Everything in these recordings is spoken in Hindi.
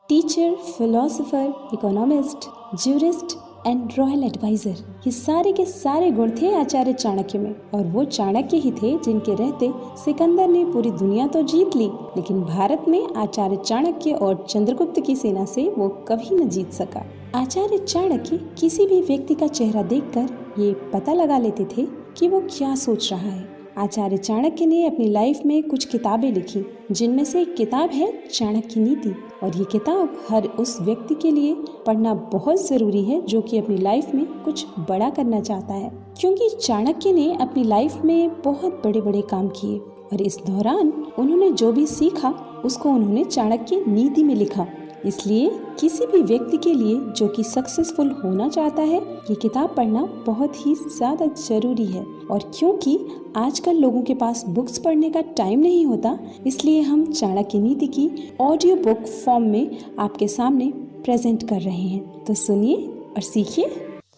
Teacher, philosopher, economist, jurist and royal adviser, ये सारे के सारे गुण थे आचार्य चाणक्य में। और वो चाणक्य ही थे जिनके रहते सिकंदर ने पूरी दुनिया तो जीत ली, लेकिन भारत में आचार्य चाणक्य और चंद्रगुप्त की सेना से वो कभी न जीत सका। आचार्य चाणक्य किसी भी व्यक्ति का चेहरा देखकर ये पता लगा लेते थे कि वो क्या सोच रहा है। आचार्य चाणक्य ने अपनी लाइफ में कुछ किताबें लिखी, जिनमें से एक किताब है चाणक्य नीति। और ये किताब हर उस व्यक्ति के लिए पढ़ना बहुत ज़रूरी है जो कि अपनी लाइफ में कुछ बड़ा करना चाहता है, क्योंकि चाणक्य ने अपनी लाइफ में बहुत बड़े बड़े काम किए और इस दौरान उन्होंने जो भी सीखा उसको उन्होंने चाणक्य नीति में लिखा। इसलिए किसी भी व्यक्ति के लिए जो कि सक्सेसफुल होना चाहता है, ये किताब पढ़ना बहुत ही ज़्यादा ज़रूरी है। और क्योंकि आजकल लोगों के पास बुक्स पढ़ने का टाइम नहीं होता, इसलिए हम चाणक्य नीति की ऑडियो बुक फॉर्म में आपके सामने प्रेजेंट कर रहे हैं। तो सुनिए और सीखिए।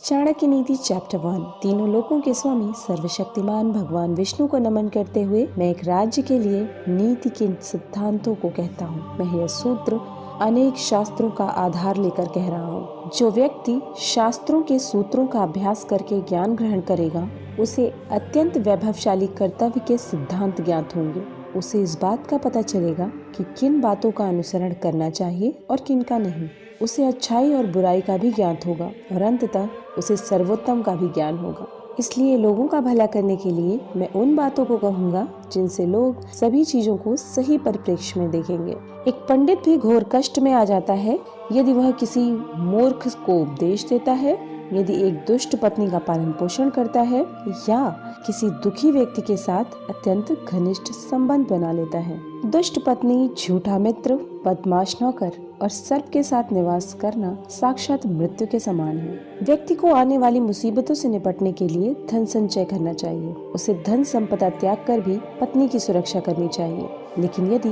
चाणक्य नीति चैप्टर 1। तीनों लोकों के स्वामी सर्वशक्तिमान भगवान विष्णु को नमन करते हुए मैं एक राज्य के लिए नीति के सिद्धांतों को कहता हूँ। मैं यह सूत्र अनेक शास्त्रों का आधार लेकर कह रहा हूँ। जो व्यक्ति शास्त्रों के सूत्रों का अभ्यास करके ज्ञान ग्रहण करेगा, उसे अत्यंत वैभवशाली कर्तव्य के सिद्धांत ज्ञात होंगे। उसे इस बात का पता चलेगा कि किन बातों का अनुसरण करना चाहिए और किन का नहीं। उसे अच्छाई और बुराई का भी ज्ञात होगा और अंततः उसे सर्वोत्तम का भी ज्ञान होगा। इसलिए लोगों का भला करने के लिए मैं उन बातों को कहूँगा जिनसे लोग सभी चीजों को सही परिप्रेक्ष्य में देखेंगे। एक पंडित भी घोर कष्ट में आ जाता है यदि वह किसी मूर्ख को उपदेश देता है, यदि एक दुष्ट पत्नी का पालन पोषण करता है या किसी दुखी व्यक्ति के साथ अत्यंत घनिष्ठ संबंध बना लेता है। दुष्ट पत्नी, झूठा मित्र, बदमाश नौकर और सर्प के साथ निवास करना साक्षात मृत्यु के समान है। व्यक्ति को आने वाली मुसीबतों से निपटने के लिए धन संचय करना चाहिए। उसे धन संपदा त्याग कर भी पत्नी की सुरक्षा करनी चाहिए। लेकिन यदि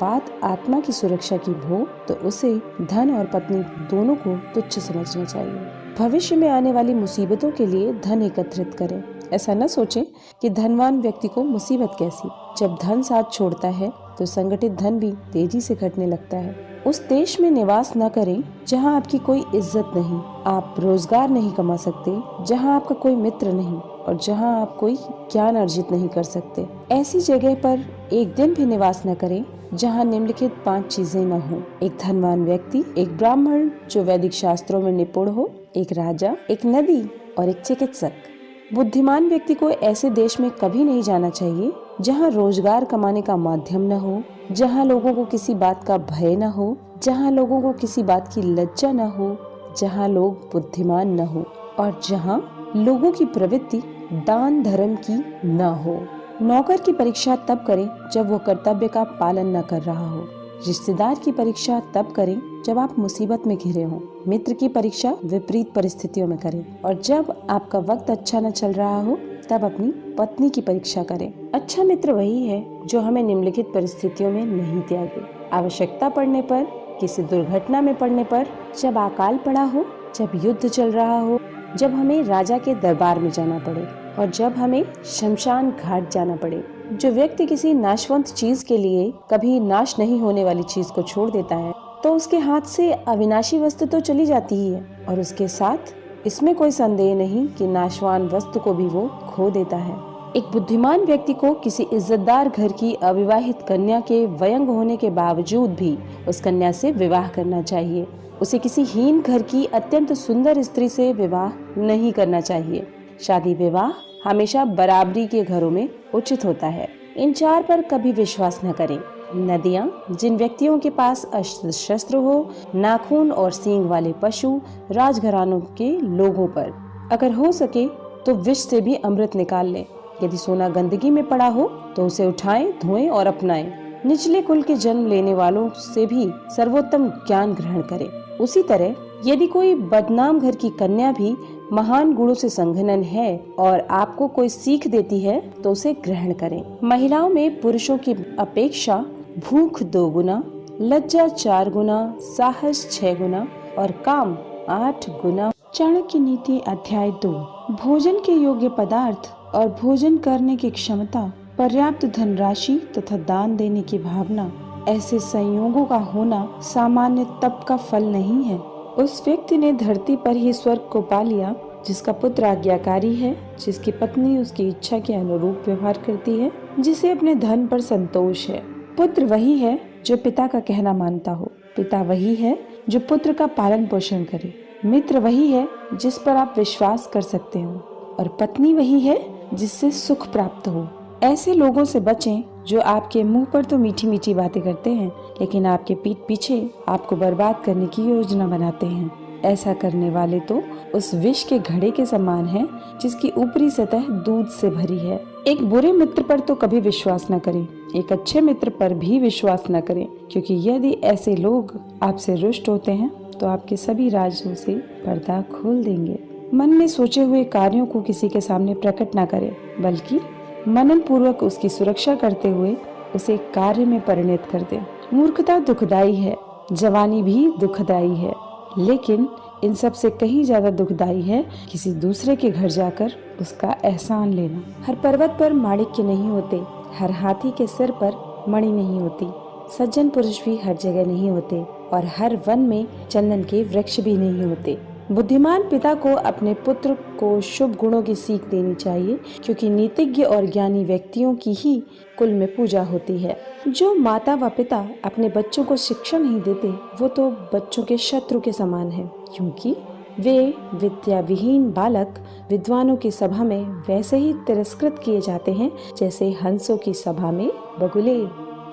बात आत्मा की सुरक्षा की हो तो उसे धन और पत्नी दोनों को तुच्छ समझना चाहिए। भविष्य में आने वाली मुसीबतों के लिए धन एकत्रित करें। ऐसा न सोचें कि धनवान व्यक्ति को मुसीबत कैसी। जब धन साथ छोड़ता है तो संगठित धन भी तेजी से घटने लगता है। उस देश में निवास न करें जहां आपकी कोई इज्जत नहीं, आप रोजगार नहीं कमा सकते, जहां आपका कोई मित्र नहीं और जहां आप कोई ज्ञान अर्जित नहीं कर सकते। ऐसी जगह पर एक दिन भी निवास न करें जहां निम्नलिखित 5 चीजें न हो। एक धनवान व्यक्ति, एक ब्राह्मण जो वैदिक शास्त्रों में निपुण हो, एक राजा, एक नदी और एक चिकित्सक। बुद्धिमान व्यक्ति को ऐसे देश में कभी नहीं जाना चाहिए जहां रोजगार कमाने का माध्यम न हो, जहां लोगों को किसी बात का भय न हो, जहां लोगों को किसी बात की लज्जा न हो, जहां लोग बुद्धिमान न हो और जहां लोगों की प्रवृत्ति दान धर्म की न हो। नौकर की परीक्षा तब करें जब वो कर्तव्य का पालन न कर रहा हो। रिश्तेदार की परीक्षा तब करें जब आप मुसीबत में घिरे हों। मित्र की परीक्षा विपरीत परिस्थितियों में करें और जब आपका वक्त अच्छा न चल रहा हो तब अपनी पत्नी की परीक्षा करें। अच्छा मित्र वही है जो हमें निम्नलिखित परिस्थितियों में नहीं त्यागे। आवश्यकता पड़ने पर, किसी दुर्घटना में पड़ने पर, जब अकाल पड़ा हो, जब युद्ध चल रहा हो, जब हमें राजा के दरबार में जाना पड़े और जब हमें शमशान घाट जाना पड़े। जो व्यक्ति किसी नाशवंत चीज के लिए कभी नाश नहीं होने वाली चीज को छोड़ देता है तो उसके हाथ से अविनाशी वस्तु तो चली जाती ही है और उसके साथ इसमें कोई संदेह नहीं कि नाशवान वस्तु को भी वो खो देता है। एक बुद्धिमान व्यक्ति को किसी इज्जतदार घर की अविवाहित कन्या के व्यंग होने के बावजूद भी उस कन्या से विवाह करना चाहिए। उसे किसी हीन घर की अत्यंत सुंदर स्त्री से विवाह नहीं करना चाहिए। शादी विवाह हमेशा बराबरी के घरों में उचित होता है। इन 4 पर कभी विश्वास न करें। नदियाँ, जिन व्यक्तियों के पास अस्त्र शस्त्र हो, नाखून और सींग वाले पशु, राजघरानों के लोगों पर अगर हो सके तो विष से भी अमृत निकाल लें। यदि सोना गंदगी में पड़ा हो तो उसे उठाएं, धोएं और अपनाएं। निचले कुल के जन्म लेने वालों से भी सर्वोत्तम ज्ञान ग्रहण करें। उसी तरह यदि कोई बदनाम घर की कन्या भी महान गुणों से संघनन है और आपको कोई सीख देती है तो उसे ग्रहण करें। महिलाओं में पुरुषों की अपेक्षा भूख 2 गुना, लज्जा 4 गुना, साहस 6 गुना और काम 8 गुना। चाणक्य नीति अध्याय 2। भोजन के योग्य पदार्थ और भोजन करने की क्षमता, पर्याप्त धनराशि तथा दान देने की भावना, ऐसे संयोगों का होना सामान्य तप का फल नहीं है। उस व्यक्ति ने धरती पर ही स्वर्ग को पा लिया जिसका पुत्र आज्ञाकारी है, जिसकी पत्नी उसकी इच्छा के अनुरूप व्यवहार करती है, जिसे अपने धन पर संतोष है। पुत्र वही है जो पिता का कहना मानता हो, पिता वही है जो पुत्र का पालन पोषण करे, मित्र वही है जिस पर आप विश्वास कर सकते हो, और पत्नी वही है जिससे सुख प्राप्त हो। ऐसे लोगों से बचें जो आपके मुंह पर तो मीठी मीठी बातें करते हैं, लेकिन आपके पीठ पीछे आपको बर्बाद करने की योजना बनाते हैं। ऐसा करने वाले तो उस विष के घड़े के समान हैं, जिसकी ऊपरी सतह दूध से भरी है। एक बुरे मित्र पर तो कभी विश्वास न करें, एक अच्छे मित्र पर भी विश्वास न करें, क्योंकि यदि ऐसे लोग आपसे रुष्ट होते हैं तो आपके सभी राजों से पर्दा खोल देंगे। मन में सोचे हुए कार्यों को किसी के सामने प्रकट न करें, बल्कि मनन पूर्वक उसकी सुरक्षा करते हुए उसे कार्य में परिणत कर दे। मूर्खता दुखदाई है, जवानी भी दुखदाई है, लेकिन इन सब से कहीं ज्यादा दुखदाई है किसी दूसरे के घर जाकर उसका एहसान लेना। हर पर्वत पर माणिक्य नहीं होते, हर हाथी के सिर पर मणि नहीं होती, सज्जन पुरुष भी हर जगह नहीं होते, और हर वन में चंदन के वृक्ष भी नहीं होते। बुद्धिमान पिता को अपने पुत्र को शुभ गुणों की सीख देनी चाहिए, क्योंकि नीतिज्ञ और ज्ञानी व्यक्तियों की ही कुल में पूजा होती है। जो माता व पिता अपने बच्चों को शिक्षा नहीं देते, वो तो बच्चों के शत्रु के समान है, क्योंकि वे विद्या विहीन बालक विद्वानों की सभा में वैसे ही तिरस्कृत किए जाते हैं जैसे हंसों की सभा में बगुले।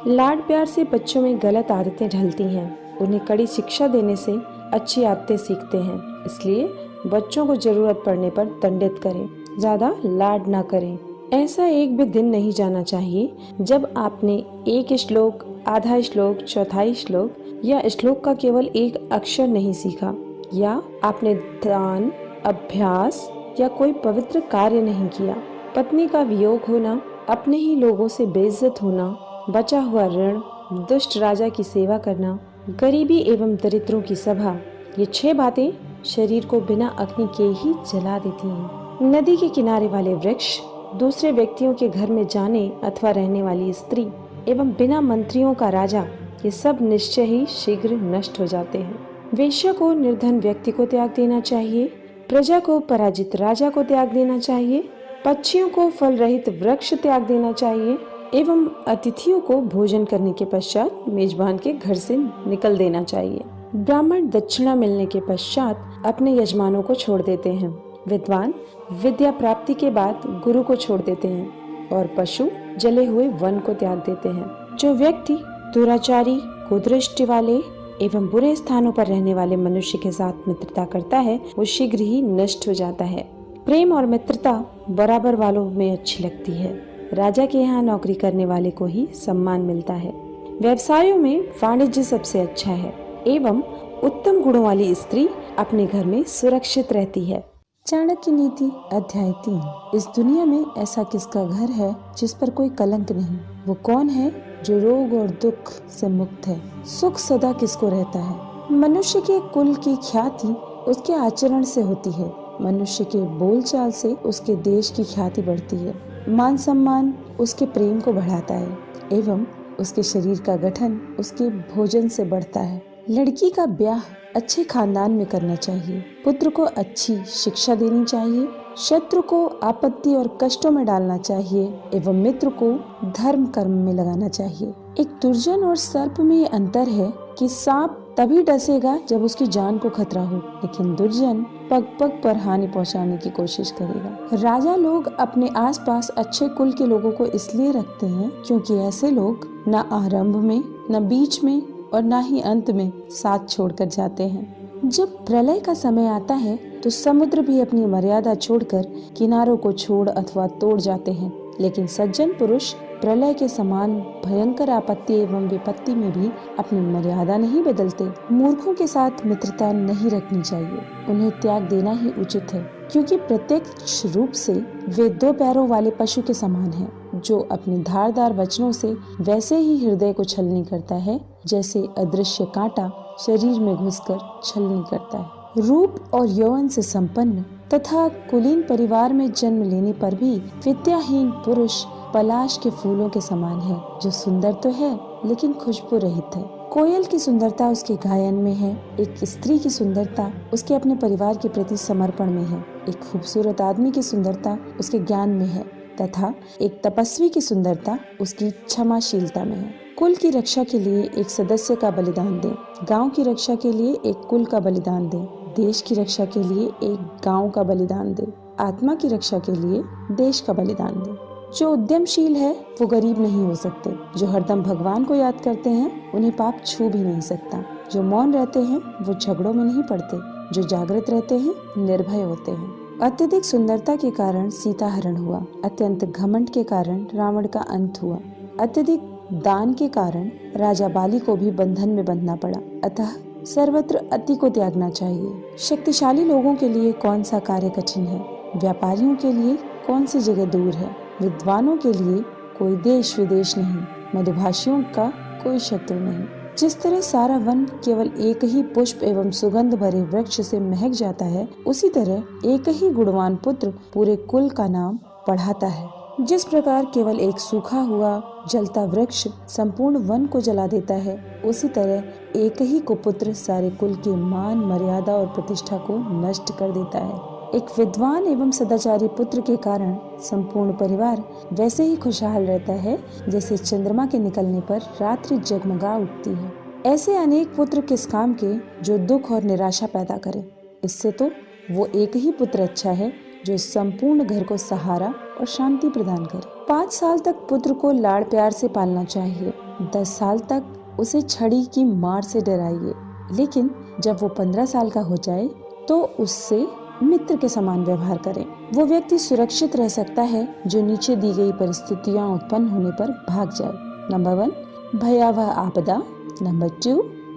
लाड प्यार से बच्चों में गलत आदतें ढलती हैं, उन्हें कड़ी शिक्षा देने से अच्छी आदतें सीखते हैं। इसलिए बच्चों को जरूरत पड़ने पर दंडित करें, ज्यादा लाड ना करें। ऐसा एक भी दिन नहीं जाना चाहिए जब आपने एक श्लोक, आधा श्लोक, चौथाई श्लोक या श्लोक का केवल एक अक्षर नहीं सीखा, या आपने दान, अभ्यास या कोई पवित्र कार्य नहीं किया। पत्नी का वियोग होना, अपने ही लोगों से बेइज्जत होना, बचा हुआ ऋण, दुष्ट राजा की सेवा करना, गरीबी एवं दरिद्रों की सभा, ये 6 बातें शरीर को बिना अग्नि के ही जला देती हैं। नदी के किनारे वाले वृक्ष, दूसरे व्यक्तियों के घर में जाने अथवा रहने वाली स्त्री एवं बिना मंत्रियों का राजा, ये सब निश्चय ही शीघ्र नष्ट हो जाते हैं। वेश्या को निर्धन व्यक्ति को त्याग देना चाहिए, प्रजा को पराजित राजा को त्याग देना चाहिए, पक्षियों को फल रहित वृक्ष त्याग देना चाहिए एवं अतिथियों को भोजन करने के पश्चात मेजबान के घर से निकल देना चाहिए। ब्राह्मण दक्षिणा मिलने के पश्चात अपने यजमानों को छोड़ देते हैं, विद्वान विद्या प्राप्ति के बाद गुरु को छोड़ देते हैं, और पशु जले हुए वन को त्याग देते हैं। जो व्यक्ति दुराचारी, कुदृष्टि वाले एवं बुरे स्थानों पर रहने वाले मनुष्य के साथ मित्रता करता है, वो शीघ्र ही नष्ट हो जाता है। प्रेम और मित्रता बराबर वालों में अच्छी लगती है। राजा के यहाँ नौकरी करने वाले को ही सम्मान मिलता है। व्यवसायों में वाणिज्य सबसे अच्छा है एवं उत्तम गुणों वाली स्त्री अपने घर में सुरक्षित रहती है। चाणक्य नीति अध्याय 3। इस दुनिया में ऐसा किसका घर है जिस पर कोई कलंक नहीं? वो कौन है जो रोग और दुख से मुक्त है? सुख सदा किसको रहता है? मनुष्य के कुल की ख्याति उसके आचरण से होती है, मनुष्य के बोलचाल से उसके देश की ख्याति बढ़ती है। मान सम्मान उसके प्रेम को बढ़ाता है एवं उसके शरीर का गठन उसके भोजन से बढ़ता है। लड़की का ब्याह अच्छे खानदान में करना चाहिए, पुत्र को अच्छी शिक्षा देनी चाहिए, शत्रु को आपत्ति और कष्टों में डालना चाहिए एवं मित्र को धर्म कर्म में लगाना चाहिए। एक दुर्जन और सर्प में ये अंतर है कि सांप तभी डसेगा जब उसकी जान को खतरा हो, लेकिन दुर्जन पग पग पर हानि पहुंचाने की कोशिश करेगा। राजा लोग अपने आसपास अच्छे कुल के लोगों को इसलिए रखते हैं क्योंकि ऐसे लोग न आरंभ में, न बीच में और न ही अंत में साथ छोड़कर जाते हैं। जब प्रलय का समय आता है तो समुद्र भी अपनी मर्यादा छोड़कर किनारों को छोड़ अथवा तोड़ जाते हैं, लेकिन सज्जन पुरुष प्रलय के समान भयंकर आपत्ति एवं विपत्ति में भी अपनी मर्यादा नहीं बदलते। मूर्खों के साथ मित्रता नहीं रखनी चाहिए, उन्हें त्याग देना ही उचित है, क्योंकि प्रत्यक्ष रूप से वे 2 पैरों वाले पशु के समान हैं, जो अपने धारदार वचनों से वैसे ही हृदय को छलनी करता है जैसे अदृश्य कांटा शरीर में घुसकर छलनी करता है। रूप और यौवन से संपन्न तथा कुलीन परिवार में जन्म लेने पर भी विद्याहीन पुरुष पलाश के फूलों के समान है, जो सुंदर तो है लेकिन खुशबू रहित है। कोयल की सुंदरता उसके गायन में है। एक स्त्री की सुंदरता उसके अपने परिवार के प्रति समर्पण में है। एक खूबसूरत आदमी की सुंदरता उसके ज्ञान में है तथा एक तपस्वी की सुंदरता उसकी क्षमाशीलता में है। कुल की रक्षा के लिए एक सदस्य का बलिदान दें, गांव की रक्षा के लिए एक कुल का बलिदान दें, देश की रक्षा के लिए एक गांव का बलिदान दें, आत्मा की रक्षा के लिए देश का बलिदान दें। जो उद्यमशील है वो गरीब नहीं हो सकते। जो हरदम भगवान को याद करते हैं उन्हें पाप छू भी नहीं सकता। जो मौन रहते हैं वो झगड़ों में नहीं पड़ते। जो जागृत रहते हैं निर्भय होते हैं। अत्यधिक सुंदरता के कारण सीता हरण हुआ। अत्यंत घमंड के कारण रावण का अंत हुआ। अत्यधिक दान के कारण राजा बाली को भी बंधन में बंधना पड़ा। अतः सर्वत्र अति को त्यागना चाहिए। शक्तिशाली लोगों के लिए कौन सा कार्य कठिन है, व्यापारियों के लिए कौन सी जगह दूर है, विद्वानों के लिए कोई देश विदेश नहीं, मधुभाषियों का कोई शत्रु नहीं। जिस तरह सारा वन केवल एक ही पुष्प एवं सुगंध भरे वृक्ष से महक जाता है, उसी तरह एक ही गुणवान पुत्र पूरे कुल का नाम बढ़ाता है। जिस प्रकार केवल एक सूखा हुआ जलता वृक्ष संपूर्ण वन को जला देता है, उसी तरह एक ही कुपुत्र सारे कुल के मान, मर्यादा और प्रतिष्ठा को नष्ट कर देता है। एक विद्वान एवं सदाचारी पुत्र के कारण संपूर्ण परिवार वैसे ही खुशहाल रहता है जैसे चंद्रमा के निकलने पर रात्रि जगमगा उठती है। ऐसे अनेक पुत्र किस काम के जो दुख और निराशा पैदा करे। इससे तो वो एक ही पुत्र अच्छा है जो संपूर्ण घर को सहारा और शांति प्रदान करे। 5 साल तक पुत्र को लाड़ प्यार से पालना चाहिए। 10 साल तक उसे छड़ी की मार से डराइए, लेकिन जब वो 15 साल का हो जाए तो उससे मित्र के समान व्यवहार करें। वो व्यक्ति सुरक्षित रह सकता है जो नीचे दी गई परिस्थितियां उत्पन्न होने पर भाग जाए। नंबर 1 भयावह आपदा। नंबर 2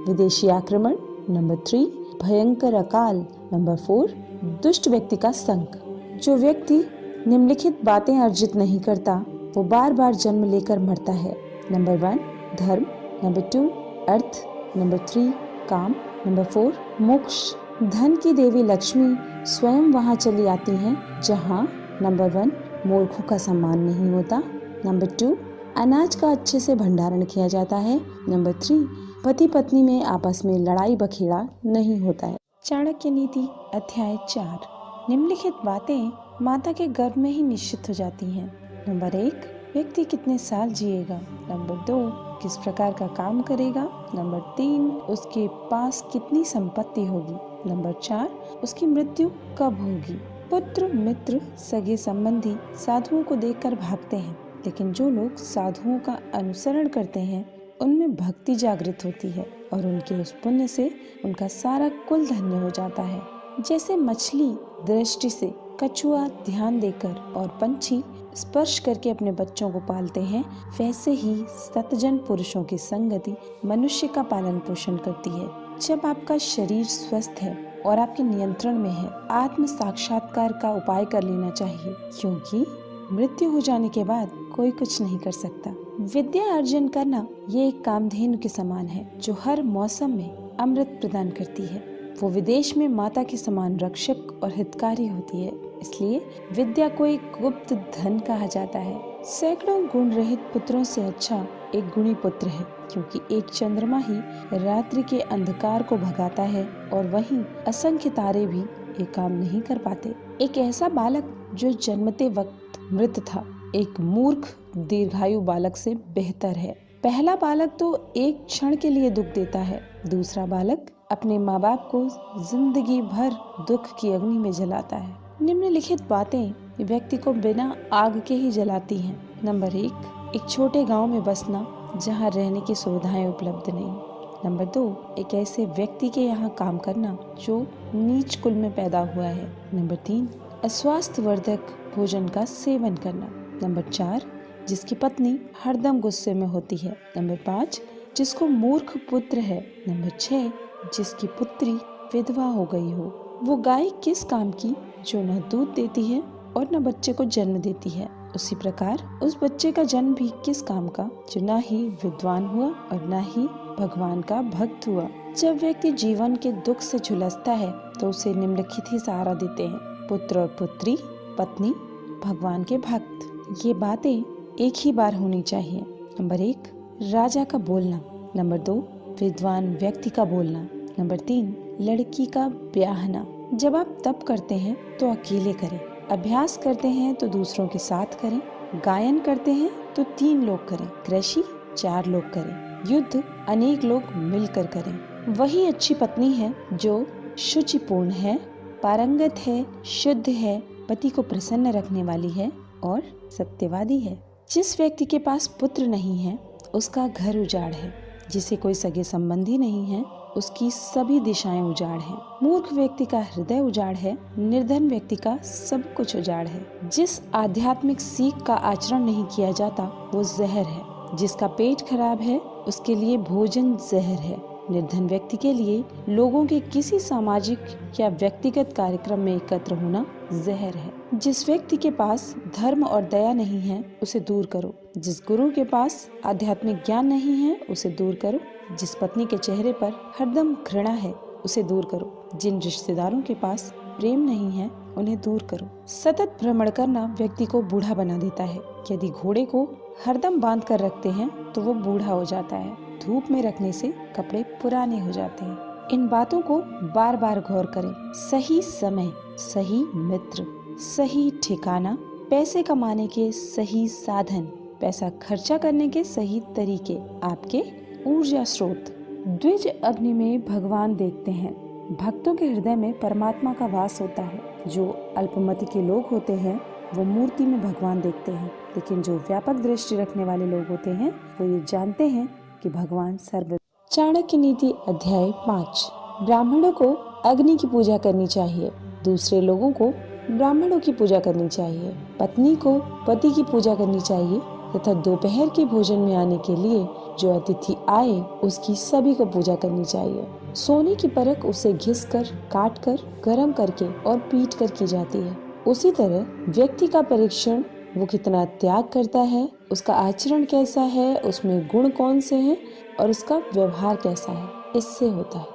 विदेशी आक्रमण। नंबर 3 भयंकर अकाल। नंबर 4 दुष्ट व्यक्ति का संग। जो व्यक्ति निम्नलिखित बातें अर्जित नहीं करता वो बार बार जन्म लेकर मरता है। नंबर 1 धर्म। नंबर 2 अर्थ। नंबर 3 काम। नंबर 4 मोक्ष। धन की देवी लक्ष्मी स्वयं वहाँ चली आती हैं जहाँ नंबर 1 मूर्खों का सम्मान नहीं होता। नंबर 2 अनाज का अच्छे से भंडारण किया जाता है। नंबर 3 पति पत्नी में आपस में लड़ाई बखेड़ा नहीं होता है। चाणक्य नीति अध्याय 4। निम्नलिखित बातें माता के गर्भ में ही निश्चित हो जाती हैं। नंबर 1 व्यक्ति कितने साल जिएगा। नंबर 2 किस प्रकार का काम करेगा। नंबर 3 उसके पास कितनी संपत्ति होगी। नंबर 4 उसकी मृत्यु कब होगी। पुत्र, मित्र, सगे संबंधी साधुओं को देखकर भागते हैं, लेकिन जो लोग साधुओं का अनुसरण करते हैं उनमें भक्ति जागृत होती है और उनके उस पुण्य से उनका सारा कुल धन्य हो जाता है। जैसे मछली दृष्टि से, कछुआ ध्यान देकर और पंछी स्पर्श करके अपने बच्चों को पालते हैं, वैसे ही सतजन पुरुषों की संगति मनुष्य का पालन पोषण करती है। जब आपका शरीर स्वस्थ है और आपके नियंत्रण में है, आत्म साक्षात्कार का उपाय कर लेना चाहिए, क्योंकि मृत्यु हो जाने के बाद कोई कुछ नहीं कर सकता। विद्या अर्जन करना ये एक कामधेनु के समान है जो हर मौसम में अमृत प्रदान करती है। वो विदेश में माता के समान रक्षक और हितकारी होती है, इसलिए विद्या को एक गुप्त धन कहा जाता है। सैकड़ों गुण रहित पुत्रों से अच्छा एक गुणी पुत्र है, क्योंकि एक चंद्रमा ही रात्रि के अंधकार को भगाता है और वहीं असंख्य तारे भी ये काम नहीं कर पाते। एक ऐसा बालक जो जन्मते वक्त मृत था, एक मूर्ख दीर्घायु बालक से बेहतर है। पहला बालक तो एक क्षण के लिए दुख देता है, दूसरा बालक अपने माँ बाप को जिंदगी भर दुख की अग्नि में जलाता है। निम्नलिखित बातें व्यक्ति को बिना आग के ही जलाती हैं। नंबर 1 एक छोटे गांव में बसना जहां रहने की सुविधाएं उपलब्ध नहीं। नंबर 2 एक ऐसे व्यक्ति के यहाँ काम करना जो नीच कुल में पैदा हुआ है। नंबर 3 अस्वास्थ्यवर्धक भोजन का सेवन करना। नंबर 4 जिसकी पत्नी हरदम गुस्से में होती है। नंबर 5 जिसको मूर्ख पुत्र है। नंबर 6 जिसकी पुत्री विधवा हो गई हो। वो गाय किस काम की जो न दूध देती है और न बच्चे को जन्म देती है। उसी प्रकार उस बच्चे का जन्म भी किस काम का जो न ही विद्वान हुआ और न ही भगवान का भक्त हुआ। जब व्यक्ति जीवन के दुख से झुलसता है तो उसे निम्नलिखित ही सहारा देते हैं: पुत्र और पुत्री, पत्नी, भगवान के भक्त। ये बातें एक ही बार होनी चाहिए। नंबर 1 राजा का बोलना। नंबर 2, विद्वान व्यक्ति का बोलना। नंबर 3, लड़की का ब्याहना। जब आप तप करते हैं तो अकेले करें, अभ्यास करते हैं तो दूसरों के साथ करें, गायन करते हैं तो 3 लोग करें, कृषि 4 लोग करें, युद्ध अनेक लोग मिलकर करें। वही अच्छी पत्नी है जो शुचिपूर्ण है, पारंगत है, शुद्ध है, पति को प्रसन्न रखने वाली है और सत्यवादी है। जिस व्यक्ति के पास पुत्र नहीं है उसका घर उजाड़ है, जिसे कोई सगे संबंधी नहीं है उसकी सभी दिशाएं उजाड़ है। मूर्ख व्यक्ति का हृदय उजाड़ है, निर्धन व्यक्ति का सब कुछ उजाड़ है। जिस आध्यात्मिक सीख का आचरण नहीं किया जाता वो जहर है। जिसका पेट खराब है उसके लिए भोजन जहर है। निर्धन व्यक्ति के लिए लोगों के किसी सामाजिक या व्यक्तिगत कार्यक्रम में एकत्र होना जहर है। जिस व्यक्ति के पास धर्म और दया नहीं है उसे दूर करो। जिस गुरु के पास आध्यात्मिक ज्ञान नहीं है उसे दूर करो। जिस पत्नी के चेहरे पर हरदम घृणा है उसे दूर करो। जिन रिश्तेदारों के पास प्रेम नहीं है उन्हें दूर करो। सतत भ्रमण करना व्यक्ति को बूढ़ा बना देता है। यदि घोड़े को हरदम बांध कर रखते हैं तो वो बूढ़ा हो जाता है। धूप में रखने से कपड़े पुराने हो जाते हैं। इन बातों को बार बार गौर करें। सही समय, सही मित्र, सही ठिकाना, पैसे कमाने के सही साधन, पैसा खर्चा करने के सही तरीके आपके ऊर्जा स्रोत। द्विज अग्नि में भगवान देखते हैं। भक्तों के हृदय में परमात्मा का वास होता है। जो अल्पमति के लोग होते हैं वो मूर्ति में भगवान देखते हैं, लेकिन जो व्यापक दृष्टि रखने वाले लोग होते हैं वो ये जानते हैं कि भगवान सर्व। चाणक्य नीति अध्याय 5। ब्राह्मणों को अग्नि की पूजा करनी चाहिए, दूसरे लोगों को ब्राह्मणों की पूजा करनी चाहिए, पत्नी को पति की पूजा करनी चाहिए तथा दोपहर के भोजन में आने के लिए जो अतिथि आए उसकी सभी को पूजा करनी चाहिए। सोने की परख उसे घिस कर, काट कर, गर्म करके और पीट कर की जाती है। उसी तरह व्यक्ति का परीक्षण वो कितना त्याग करता है, उसका आचरण कैसा है, उसमें गुण कौन से हैं और उसका व्यवहार कैसा है, इससे होता है।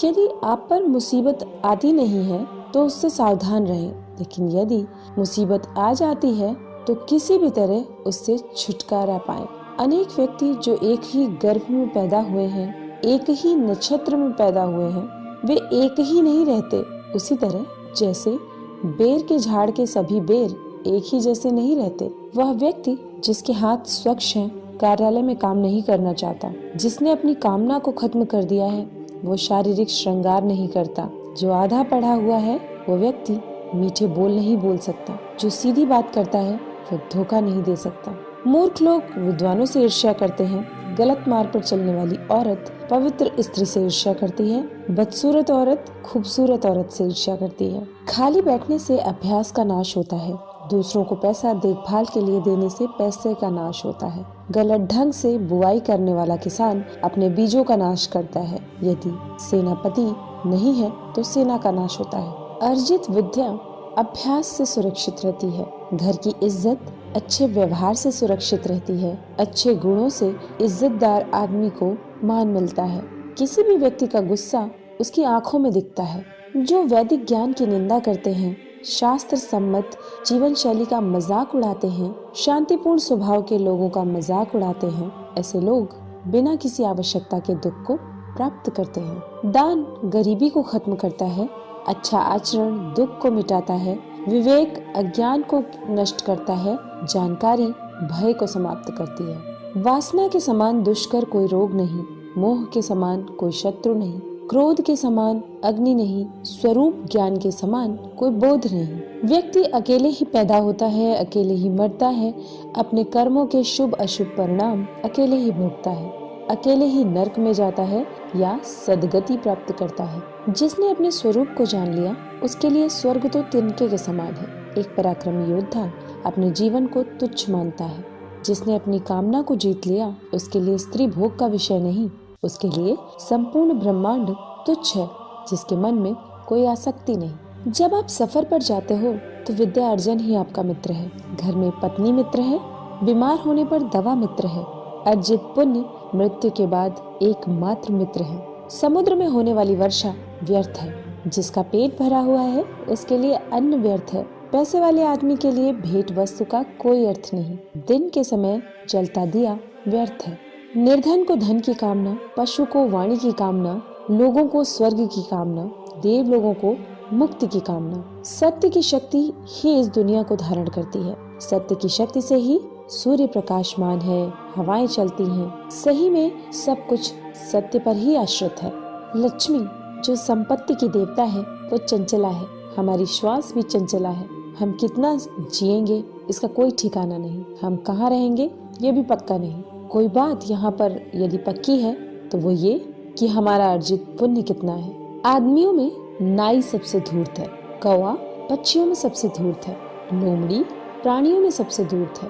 यदि आप पर मुसीबत आती नहीं है तो उससे सावधान रहें, लेकिन यदि मुसीबत आ जाती है तो किसी भी तरह उससे छुटकारा पाएं। अनेक व्यक्ति जो एक ही गर्भ में पैदा हुए हैं, एक ही नक्षत्र में पैदा हुए हैं, वे एक ही नहीं रहते। उसी तरह जैसे बेर के झाड़ के सभी बेर एक ही जैसे नहीं रहते। वह व्यक्ति जिसके हाथ स्वच्छ हैं, कार्यालय में काम नहीं करना चाहता। जिसने अपनी कामना को खत्म कर दिया है वो शारीरिक श्रृंगार नहीं करता। जो आधा पढ़ा हुआ है वो व्यक्ति मीठे बोल नहीं बोल सकता। जो सीधी बात करता है वो धोखा नहीं दे सकता। मूर्ख लोग विद्वानों से ईर्ष्या करते हैं। गलत मार्ग पर चलने वाली औरत पवित्र स्त्री से ईर्ष्या करती है। बदसूरत औरत खूबसूरत औरत से ईर्ष्या करती है। खाली बैठने से अभ्यास का नाश होता है। दूसरों को पैसा देखभाल के लिए देने से पैसे का नाश होता है। गलत ढंग से बुआई करने वाला किसान अपने बीजों का नाश करता है। यदि सेनापति नहीं है तो सेना का नाश होता है। अर्जित विद्या अभ्यास से सुरक्षित रहती है। घर की इज्जत अच्छे व्यवहार से सुरक्षित रहती है। अच्छे गुणों से इज्जतदार आदमी को मान मिलता है। किसी भी व्यक्ति का गुस्सा उसकी आंखों में दिखता है। जो वैदिक ज्ञान की निंदा करते हैं, शास्त्र सम्मत जीवन शैली का मजाक उड़ाते हैं, शांतिपूर्ण स्वभाव के लोगों का मजाक उड़ाते हैं, ऐसे लोग बिना किसी आवश्यकता के दुख को प्राप्त करते हैं। दान गरीबी को खत्म करता है। अच्छा आचरण दुख को मिटाता है। विवेक अज्ञान को नष्ट करता है। जानकारी भय को समाप्त करती है। वासना के समान दुष्कर कोई रोग नहीं, मोह के समान कोई शत्रु नहीं, क्रोध के समान अग्नि नहीं, स्वरूप ज्ञान के समान कोई बोध नहीं। व्यक्ति अकेले ही पैदा होता है, अकेले ही मरता है, अपने कर्मों के शुभ अशुभ परिणाम अकेले ही भोगता है, अकेले ही नरक में जाता है या सदगति प्राप्त करता है। जिसने अपने स्वरूप को जान लिया उसके लिए स्वर्ग तो तिनके के समान है। एक पराक्रमी योद्धा अपने जीवन को तुच्छ मानता है। जिसने अपनी कामना को जीत लिया उसके लिए स्त्री भोग का विषय नहीं, उसके लिए संपूर्ण ब्रह्मांड तुच्छ है। जिसके मन में कोई आसक्ति नहीं। जब आप सफर पर जाते हो तो विद्या अर्जन ही आपका मित्र है। घर में पत्नी मित्र है, बीमार होने पर दवा मित्र है। अर्जित पुण्य मृत्यु के बाद एकमात्र मित्र है। समुद्र में होने वाली वर्षा व्यर्थ है। जिसका पेट भरा हुआ है उसके लिए अन्न व्यर्थ है। पैसे वाले आदमी के लिए भेंट वस्तु का कोई अर्थ नहीं। दिन के समय जलता दिया व्यर्थ है। निर्धन को धन की कामना, पशु को वाणी की कामना, लोगों को स्वर्ग की कामना, देव लोगों को मुक्ति की कामना। सत्य की शक्ति ही इस दुनिया को धारण करती है। सत्य की शक्ति से ही सूर्य प्रकाशमान है, हवाएं चलती हैं। सही में सब कुछ सत्य पर ही आश्रित है। लक्ष्मी जो संपत्ति की देवता है वो चंचला है। हमारी श्वास भी चंचला है। हम कितना जिएंगे इसका कोई ठिकाना नहीं। हम कहाँ रहेंगे ये भी पक्का नहीं। कोई बात यहाँ पर यदि पक्की है तो वो ये कि हमारा अर्जित पुण्य कितना है। आदमियों में नाई सबसे धूर्त है, कौवा पक्षियों में सबसे धूर्त है, लोमड़ी प्राणियों में सबसे धूर्त है,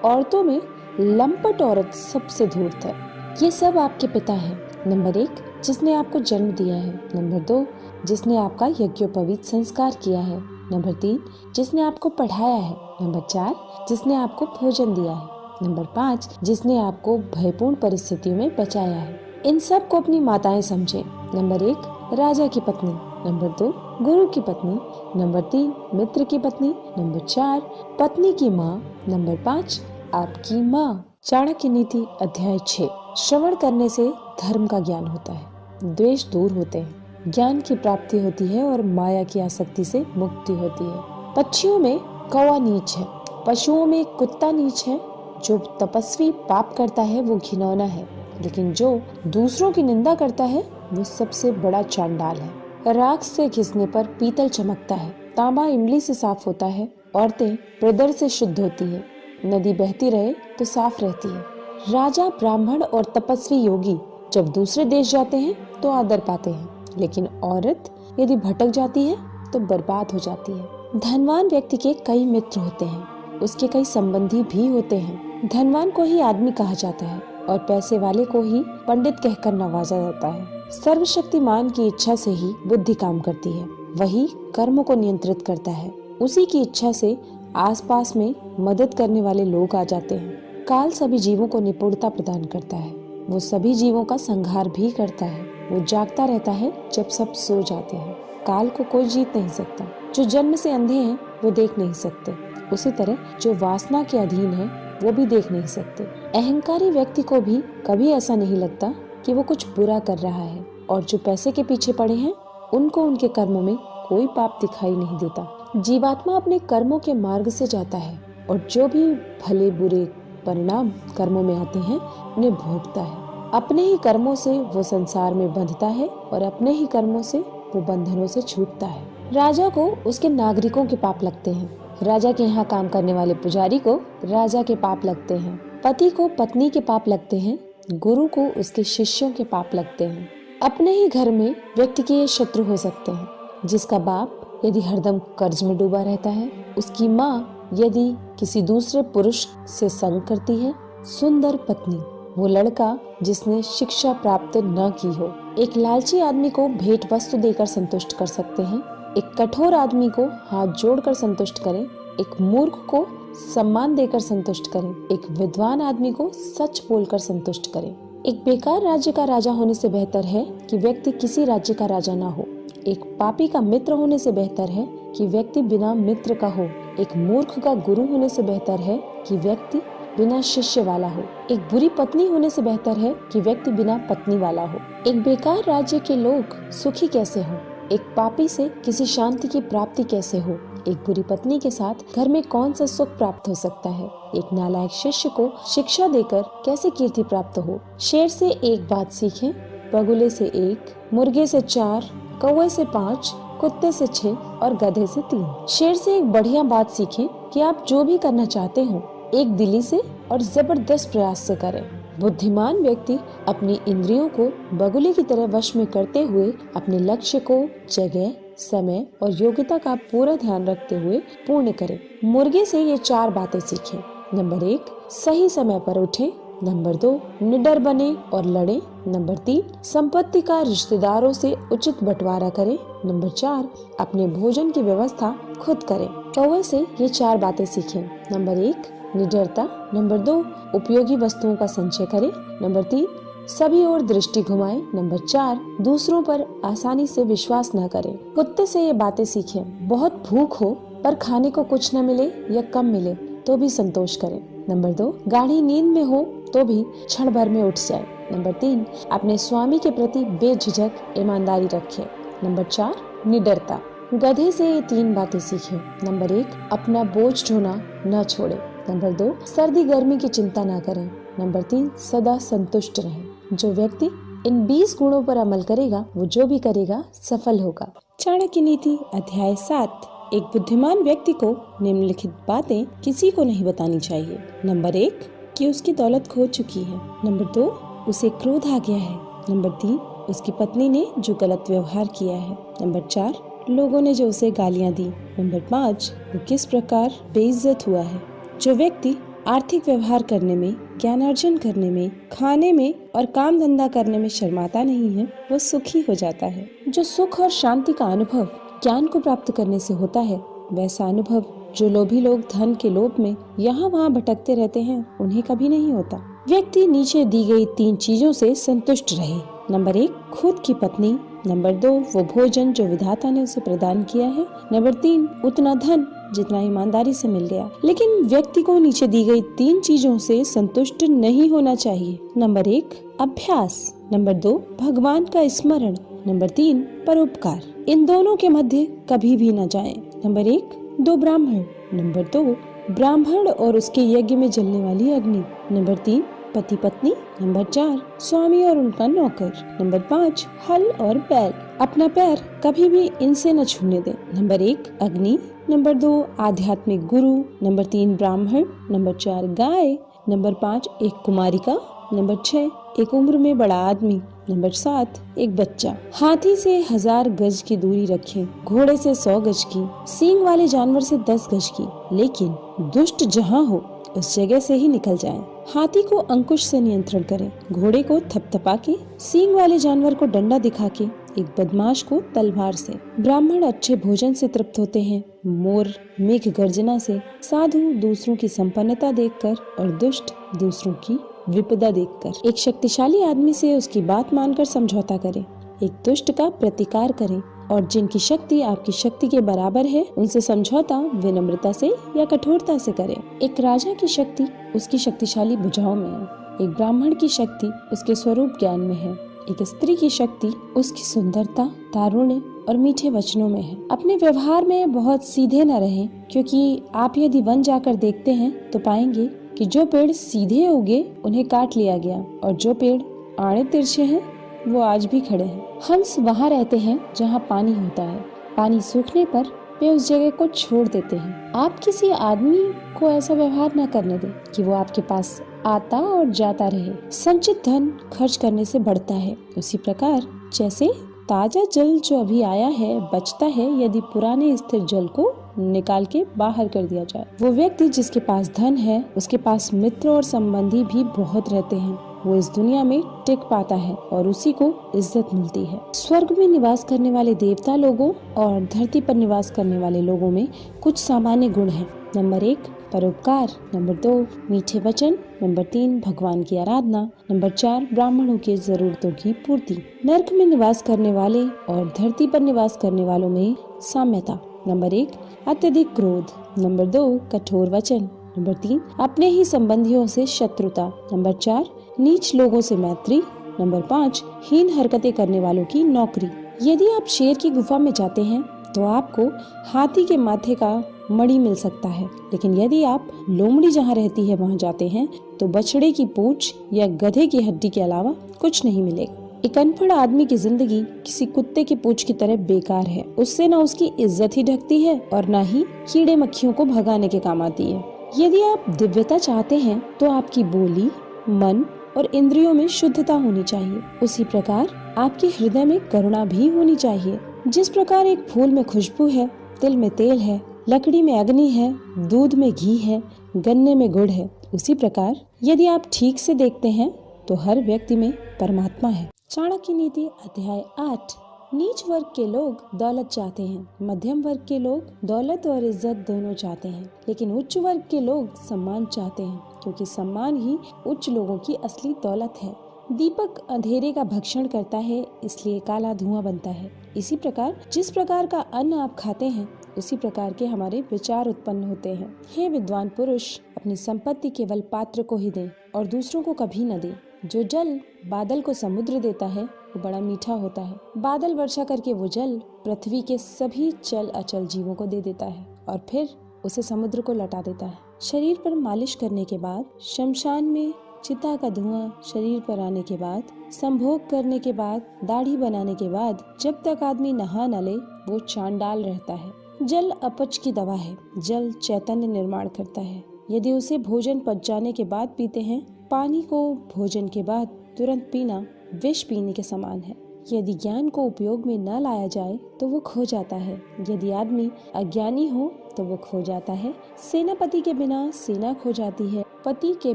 औरतों में लंपट औरत सबसे धूर्त है। ये सब आपके पिता हैं। नंबर 1 जिसने आपको जन्म दिया है। नंबर 2 जिसने आपका यज्ञोपवीत संस्कार किया है। नंबर 3 जिसने आपको पढ़ाया है। नंबर 4 जिसने आपको भोजन दिया है। नंबर 5 जिसने आपको भयपूर्ण परिस्थितियों में बचाया है। इन सब को अपनी माताएं समझें। नंबर 1 राजा की पत्नी। नंबर 2 गुरु की पत्नी। नंबर 3 मित्र की पत्नी। नंबर 4 पत्नी की माँ। नंबर 5 आपकी माँ। चाणक्य नीति अध्याय 6। श्रवण करने से धर्म का ज्ञान होता है, द्वेष दूर होते हैं, ज्ञान की प्राप्ति होती है और माया की आसक्ति से मुक्ति होती है। पक्षियों में कौवा नीच है, पशुओं में कुत्ता नीच है। जो तपस्वी पाप करता है वो घिनौना है, लेकिन जो दूसरों की निंदा करता है वो सबसे बड़ा चांडाल है। राख से घिसने पर पीतल चमकता है, तांबा इमली से साफ होता है, औरतें प्रदर से शुद्ध होती है, नदी बहती रहे तो साफ रहती है। राजा ब्राह्मण और तपस्वी योगी जब दूसरे देश जाते हैं तो आदर पाते हैं, लेकिन औरत यदि भटक जाती है तो बर्बाद हो जाती है। धनवान व्यक्ति के कई मित्र होते हैं, उसके कई संबंधी भी होते हैं। धनवान को ही आदमी कहा जाता है और पैसे वाले को ही पंडित कहकर नवाजा जाता है। सर्वशक्तिमान की इच्छा से ही बुद्धि काम करती है, वही कर्म को नियंत्रित करता है। उसी की इच्छा से आसपास में मदद करने वाले लोग आ जाते हैं। काल सभी जीवों को निपुणता प्रदान करता है, वो सभी जीवों का संहार भी करता है। वो जागता रहता है जब सब सो जाते हैं। काल को कोई जीत नहीं सकता। जो जन्म से अंधे हैं वो देख नहीं सकते, उसी तरह जो वासना के अधीन है वो भी देख नहीं सकते। अहंकारी व्यक्ति को भी कभी ऐसा नहीं लगता कि वो कुछ बुरा कर रहा है, और जो पैसे के पीछे पड़े हैं उनको उनके कर्मों में कोई पाप दिखाई नहीं देता। जीवात्मा अपने कर्मों के मार्ग से जाता है और जो भी भले बुरे परिणाम कर्मों में आते हैं उन्हें भोगता है। अपने ही कर्मों से वो संसार में बंधता है और अपने ही कर्मों से वो बंधनों से छूटता है। राजा को उसके नागरिकों के पाप लगते हैं, राजा के यहाँ काम करने वाले पुजारी को राजा के पाप लगते हैं, पति को पत्नी के पाप लगते हैं, गुरु को उसके शिष्यों के पाप लगते हैं। अपने ही घर में व्यक्ति के ये शत्रु हो सकते हैं, जिसका बाप यदि हरदम कर्ज में डूबा रहता है, उसकी माँ यदि किसी दूसरे पुरुष से संग करती है, सुंदर पत्नी वो लड़का जिसने शिक्षा प्राप्त न की हो। एक लालची आदमी को भेंट वस्तु देकर संतुष्ट कर सकते हैं, एक कठोर आदमी को हाथ जोड़कर संतुष्ट करें, एक मूर्ख को सम्मान देकर संतुष्ट करें, एक विद्वान आदमी को सच बोलकर संतुष्ट करें। एक बेकार राज्य का राजा होने से बेहतर है कि व्यक्ति किसी राज्य का राजा ना हो। एक पापी का मित्र होने से बेहतर है कि व्यक्ति बिना मित्र का हो। एक मूर्ख का गुरु होने से बेहतर है कि व्यक्ति बिना शिष्य वाला हो। एक बुरी पत्नी होने से बेहतर है कि व्यक्ति बिना पत्नी वाला हो। एक बेकार राज्य के लोग सुखी कैसे हो, एक पापी से किसी शांति की प्राप्ति कैसे हो, एक बुरी पत्नी के साथ घर में कौन सा सुख प्राप्त हो सकता है, एक नालायक शिष्य को शिक्षा देकर कैसे कीर्ति प्राप्त हो। शेर से एक बात सीखें, बगुले से 1, मुर्गे से 4, कौवे से 5, कुत्ते से 6 और गधे से 3। शेर से एक बढ़िया बात सीखें कि आप जो भी करना चाहते हो एक दिली से और जबरदस्त प्रयास से करें। बुद्धिमान व्यक्ति अपनी इंद्रियों को बगुले की तरह वश में करते हुए अपने लक्ष्य को जगह, समय और योग्यता का पूरा ध्यान रखते हुए पूर्ण करे। मुर्गे से ये 4 बातें सीखें। नंबर 1, सही समय पर उठें। नंबर 2, निडर बने और लड़े। नंबर 3, संपत्ति का रिश्तेदारों से उचित बंटवारा करें। नंबर 4, अपने भोजन की व्यवस्था खुद करें। कौवे से ये 4 बातें सीखें। नंबर 1, निडरता। नंबर 2, उपयोगी वस्तुओं का संचय करें। नंबर 3, सभी ओर दृष्टि घुमाएं। नंबर 4, दूसरों पर आसानी से विश्वास न करें। कुत्ते से ये बातें सीखें। बहुत भूख हो पर खाने को कुछ न मिले या कम मिले तो भी संतोष करें। नंबर 2, गाढ़ी नींद में हो तो भी क्षण भर में उठ जाए। नंबर 3, अपने स्वामी के प्रति बेझिझक ईमानदारी रखें। नंबर 4, निडरता। गधे से ये 3 बातें सीखें। नंबर 1, अपना बोझ ढोना न छोड़े। नंबर 2, सर्दी गर्मी की चिंता न करें। नंबर 3, सदा संतुष्ट रहें। जो व्यक्ति इन 20 गुणों पर अमल करेगा, वो जो भी करेगा सफल होगा। चाणक्य नीति अध्याय 7। एक बुद्धिमान व्यक्ति को निम्नलिखित बातें किसी को नहीं बतानी चाहिए। नंबर 1, कि उसकी दौलत खो चुकी है। नंबर 2, उसे क्रोध आ गया है। नंबर 3, उसकी पत्नी ने जो गलत व्यवहार किया है। नंबर 4, लोगों ने जो उसे गालियां दी। नंबर 5, वो किस प्रकार बेइज्जत हुआ है। जो व्यक्ति आर्थिक व्यवहार करने में, ज्ञानार्जन करने में, खाने में और काम धंधा करने में शर्माता नहीं है, वो सुखी हो जाता है। जो सुख और शांति का अनुभव ज्ञान को प्राप्त करने से होता है, वैसा अनुभव जो लोभी लोग धन के लोभ में यहाँ वहाँ भटकते रहते हैं, उन्हें कभी नहीं होता। व्यक्ति नीचे दी गई 3 चीजों से संतुष्ट रहे। नंबर 1, खुद की पत्नी। नंबर 2, वो भोजन जो विधाता ने उसे प्रदान किया है। नंबर 3, उतना धन जितना ईमानदारी से मिल गया। लेकिन व्यक्ति को नीचे दी गई 3 चीजों से संतुष्ट नहीं होना चाहिए। नंबर 1, अभ्यास। नंबर 2, भगवान का स्मरण। नंबर 3, परोपकार। इन दोनों के मध्य कभी भी न जाएं। नंबर 1, 2 ब्राह्मण। नंबर 2, ब्राह्मण और उसके यज्ञ में जलने वाली अग्नि। नंबर 3, पति पत्नी। नंबर 4, स्वामी और उनका नौकर। नंबर 5, हल और बैल। अपना पैर कभी भी इनसे न छूने दें। नंबर 1, अग्नि। नंबर 2, आध्यात्मिक गुरु। नंबर 3, ब्राह्मण। नंबर 4, गाय। नंबर 5, एक कुमारिका। नंबर 6, एक उम्र में बड़ा आदमी। नंबर 7, एक बच्चा। हाथी से 1000 गज की दूरी रखें, घोड़े से 100 गज की, सींग वाले जानवर से 10 गज की, लेकिन दुष्ट जहाँ हो उस जगह से ही निकल जाएं। हाथी को अंकुश से नियंत्रण करें, घोड़े को थपथपा के, सींग वाले जानवर को डंडा दिखा के, एक बदमाश को तलवार से। ब्राह्मण अच्छे भोजन से तृप्त होते हैं, मोर मेघ गर्जना से, साधु दूसरों की संपन्नता देखकर और दुष्ट दूसरों की विपदा देखकर। एक शक्तिशाली आदमी से उसकी बात मानकर समझौता करें, एक दुष्ट का प्रतिकार करें, और जिनकी शक्ति आपकी शक्ति के बराबर है उनसे समझौता विनम्रता से या कठोरता से करें। एक राजा की शक्ति उसकी शक्तिशाली भुजाओं में है, एक ब्राह्मण की शक्ति उसके स्वरूप ज्ञान में है, एक स्त्री की शक्ति उसकी सुंदरता, तारुण्य और मीठे वचनों में है। अपने व्यवहार में बहुत सीधे न रहें, क्योंकि आप यदि वन जाकर देखते हैं तो पाएंगे कि जो पेड़ सीधे उगे उन्हें काट लिया गया, और जो पेड़ आड़े तिरछे हैं वो आज भी खड़े हैं। हंस वहाँ रहते हैं जहाँ पानी होता है, पानी सूखने पर वे उस जगह को छोड़ देते हैं। आप किसी आदमी को ऐसा व्यवहार न करने दें कि वो आपके पास आता और जाता रहे। संचित धन खर्च करने से बढ़ता है, उसी प्रकार जैसे ताजा जल जो अभी आया है बचता है यदि पुराने स्थिर जल को निकाल के बाहर कर दिया जाए। वो व्यक्ति जिसके पास धन है उसके पास मित्र और संबंधी भी बहुत रहते हैं, वो इस दुनिया में टिक पाता है और उसी को इज्जत मिलती है। स्वर्ग में निवास करने वाले देवता लोगों और धरती पर निवास करने वाले लोगों में कुछ सामान्य गुण हैं। नंबर 1, परोपकार। नंबर 2, मीठे वचन। नंबर 3, भगवान की आराधना। नंबर 4, ब्राह्मणों की जरूरतों की पूर्ति। नर्क में निवास करने वाले और धरती पर निवास करने वालों में साम्यता। नंबर 1, अत्यधिक क्रोध। नंबर 2, कठोर वचन। नंबर 3, अपने ही संबंधियों से शत्रुता। नंबर 4, नीच लोगों से मैत्री। नंबर 5, हीन हरकतें करने वालों की नौकरी। यदि आप शेर की गुफा में जाते हैं तो आपको हाथी के माथे का मणि मिल सकता है, लेकिन यदि आप लोमड़ी जहाँ रहती है वहाँ जाते हैं तो बछड़े की पूंछ या गधे की हड्डी के अलावा कुछ नहीं मिलेगा। एक अनपढ़ आदमी की जिंदगी किसी कुत्ते की पूंछ की तरह बेकार है, उससे न उसकी इज्जत ही ढकती है और न ही कीड़े मक्खियों को भगाने के काम आती है। यदि आप दिव्यता चाहते हैं तो आपकी बोली, मन और इंद्रियों में शुद्धता होनी चाहिए। उसी प्रकार आपके हृदय में करुणा भी होनी चाहिए। जिस प्रकार एक फूल में खुशबू है, तिल में तेल है, लकड़ी में अग्नि है, दूध में घी है, गन्ने में गुड़ है, उसी प्रकार यदि आप ठीक से देखते हैं तो हर व्यक्ति में परमात्मा है। चाणक्य नीति अध्याय 8। नीच वर्ग के लोग दौलत चाहते हैं, मध्यम वर्ग के लोग दौलत और इज्जत दोनों चाहते हैं, लेकिन उच्च वर्ग के लोग सम्मान चाहते हैं, क्योंकि सम्मान ही उच्च लोगों की असली दौलत है। दीपक अंधेरे का भक्षण करता है, इसलिए काला धुआं बनता है। इसी प्रकार जिस प्रकार का अन्न आप खाते हैं, उसी प्रकार के हमारे विचार उत्पन्न होते हैं। हे विद्वान पुरुष, अपनी संपत्ति केवल पात्र को ही दें और दूसरों को कभी न दें। जो जल बादल को समुद्र देता है, वो बड़ा मीठा होता है। बादल वर्षा करके वो जल पृथ्वी के सभी चल अचल जीवों को दे देता है और फिर उसे समुद्र को लौटा देता है। शरीर पर मालिश करने के बाद, शमशान में चिता का धुआं शरीर पर आने के बाद, संभोग करने के बाद, दाढ़ी बनाने के बाद, जब तक आदमी नहा न ले, वो चांडाल रहता है। जल अपच की दवा है। जल चैतन्य निर्माण करता है। यदि उसे भोजन पच जाने के बाद पीते हैं, पानी को भोजन के बाद तुरंत पीना विष पीने के समान है। यदि ज्ञान को उपयोग में न लाया जाए तो वो खो जाता है। यदि आदमी अज्ञानी हो तो वो खो जाता है। सेनापति के बिना सेना खो जाती है, पति के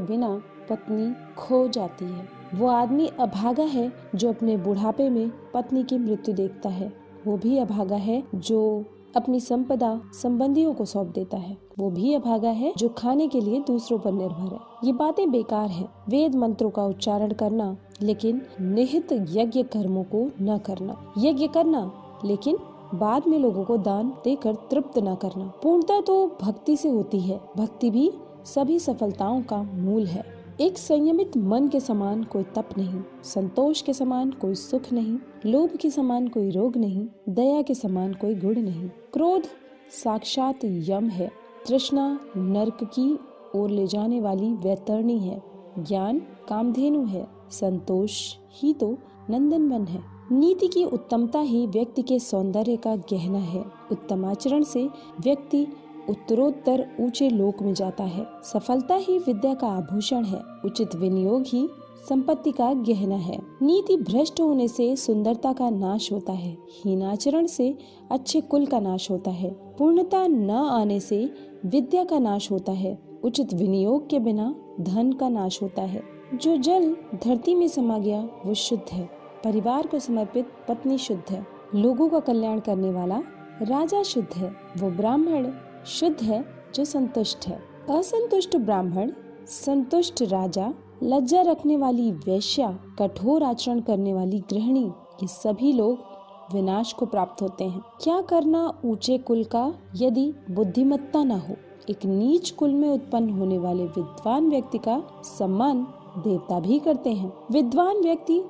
बिना पत्नी खो जाती है। वो आदमी अभागा है जो अपने बुढ़ापे में पत्नी की मृत्यु देखता है। वो भी अभागा है जो अपनी संपदा संबंधियों को सौंप देता है। वो भी अभागा है जो खाने के लिए दूसरों पर निर्भर है। ये बातें बेकार है। वेद मंत्रों का उच्चारण करना, लेकिन निहित यज्ञ कर्मों को न करना। यज्ञ करना, लेकिन बाद में लोगों को दान देकर तृप्त न करना। पूर्णता तो भक्ति से होती है। भक्ति भी सभी सफलताओं का मूल है। एक संयमित मन के समान कोई तप नहीं, संतोष के समान कोई सुख नहीं, लोभ के समान कोई रोग नहीं, दया के समान कोई गुण नहीं। क्रोध साक्षात यम है। तृष्णा नरक की ओर ले जाने वाली वैतरणी है। ज्ञान कामधेनु है। संतोष ही तो नंदनवन है। नीति की उत्तमता ही व्यक्ति के सौंदर्य का गहना है। उत्तम आचरण से व्यक्ति उत्तरोत्तर ऊंचे लोक में जाता है। सफलता ही विद्या का आभूषण है। उचित विनियोग ही संपत्ति का गहना है। नीति भ्रष्ट होने से सुंदरता का नाश होता है। हीन आचरण से अच्छे कुल का नाश होता है। पूर्णता न आने से विद्या का नाश होता है। उचित विनियोग के बिना धन का नाश होता है। जो जल धरती में समा गया वो शुद्ध है। परिवार को समर्पित पत्नी शुद्ध है। लोगों का कल्याण करने वाला राजा शुद्ध है। वो ब्राह्मण शुद्ध है जो संतुष्ट है। असंतुष्ट ब्राह्मण, संतुष्ट राजा, लज्जा रखने वाली वेश्या, कठोर आचरण करने वाली गृहिणी, ये सभी लोग विनाश को प्राप्त होते हैं। क्या करना ऊंचे कुल का यदि बुद्धिमत्ता न हो। एक नीच कुल में उत्पन्न होने वाले विद्वान व्यक्ति का सम्मान देवता भी करते हैं। विद्वान व्यक्ति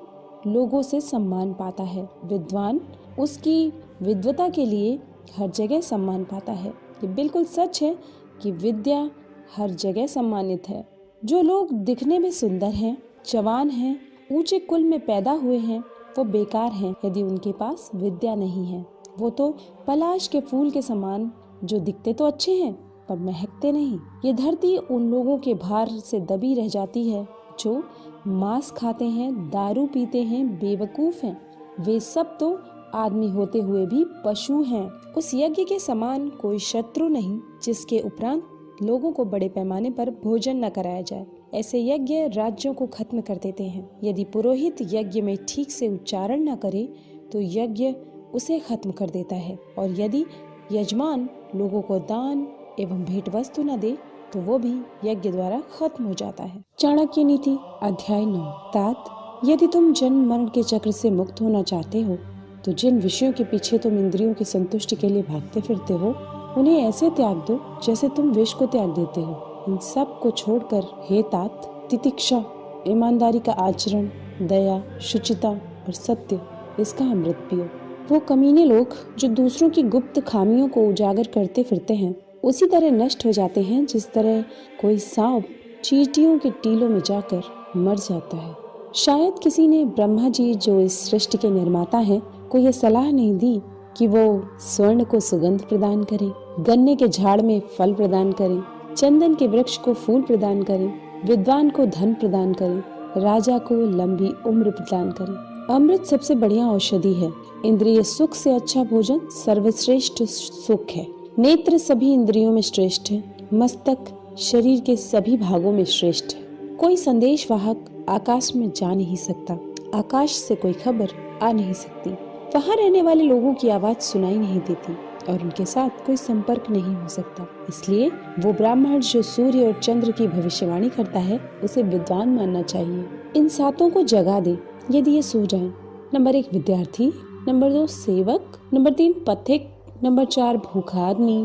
लोगों से सम्मान पाता है। विद्वान उसकी विद्वता के लिए हर जगह सम्मान पाता है। ये बिल्कुल सच है कि विद्या हर जगह सम्मानित है। जो लोग दिखने में सुंदर हैं, जवान हैं, ऊंचे कुल में पैदा हुए हैं, वो बेकार हैं यदि उनके पास विद्या नहीं है। वो तो पलाश के फूल के समान, जो दिखते तो अच्छे हैं पर महकते नहीं। ये धरती उन लोगों के भार से दबी रह जाती है जो मांस खाते हैं, दारू पीते हैं, बेवकूफ हैं। वे सब तो आदमी होते हुए भी पशु हैं। उस यज्ञ के समान कोई शत्रु नहीं जिसके उपरांत लोगों को बड़े पैमाने पर भोजन न कराया जाए। ऐसे यज्ञ राज्यों को खत्म कर देते हैं। यदि पुरोहित यज्ञ में ठीक से उच्चारण न करे तो यज्ञ उसे खत्म कर देता है, और यदि यजमान लोगों को दान एवं भेंट वस्तु न दे तो वो भी यज्ञ द्वारा खत्म हो जाता है। चाणक्य नीति अध्याय 9। तात, यदि तुम जन्म मरण के चक्र से मुक्त होना चाहते हो तो जिन विषयों के पीछे तुम इंद्रियों की संतुष्टि के लिए भागते फिरते हो, उन्हें ऐसे त्याग दो जैसे तुम विष को त्याग देते हो। इन सब को छोड़कर हे तात, तितिक्षा, ईमानदारी का आचरण, दया, शुचिता और सत्य, इसका अमृत पियो। वो कमीने लोग जो दूसरों की गुप्त खामियों को उजागर करते फिरते हैं, उसी तरह नष्ट हो जाते हैं जिस तरह कोई सांप चींटियों के टीलों में जाकर मर जाता है। शायद किसी ने ब्रह्मा जी, जो इस सृष्टि के निर्माता हैं, को यह सलाह नहीं दी कि वो स्वर्ण को सुगंध प्रदान करें, गन्ने के झाड़ में फल प्रदान करें, चंदन के वृक्ष को फूल प्रदान करें, विद्वान को धन प्रदान करें, राजा को लंबी उम्र प्रदान करें। अमृत सबसे बढ़िया औषधि है। इंद्रिय सुख से अच्छा भोजन सर्वश्रेष्ठ सुख है। नेत्र सभी इंद्रियों में श्रेष्ठ है। मस्तक शरीर के सभी भागों में श्रेष्ठ है। कोई संदेश वाहक आकाश में जा नहीं सकता। आकाश से कोई खबर आ नहीं सकती। वहाँ रहने वाले लोगों की आवाज सुनाई नहीं देती और उनके साथ कोई संपर्क नहीं हो सकता। इसलिए वो ब्राह्मण जो सूर्य और चंद्र की भविष्यवाणी करता है, उसे विद्वान मानना चाहिए। इन सातों को जगा दे यदि ये सो जाएं। नंबर 1 विद्यार्थी, नंबर 2 सेवक, नंबर 3 पथिक, नंबर 4 भूखा आदमी,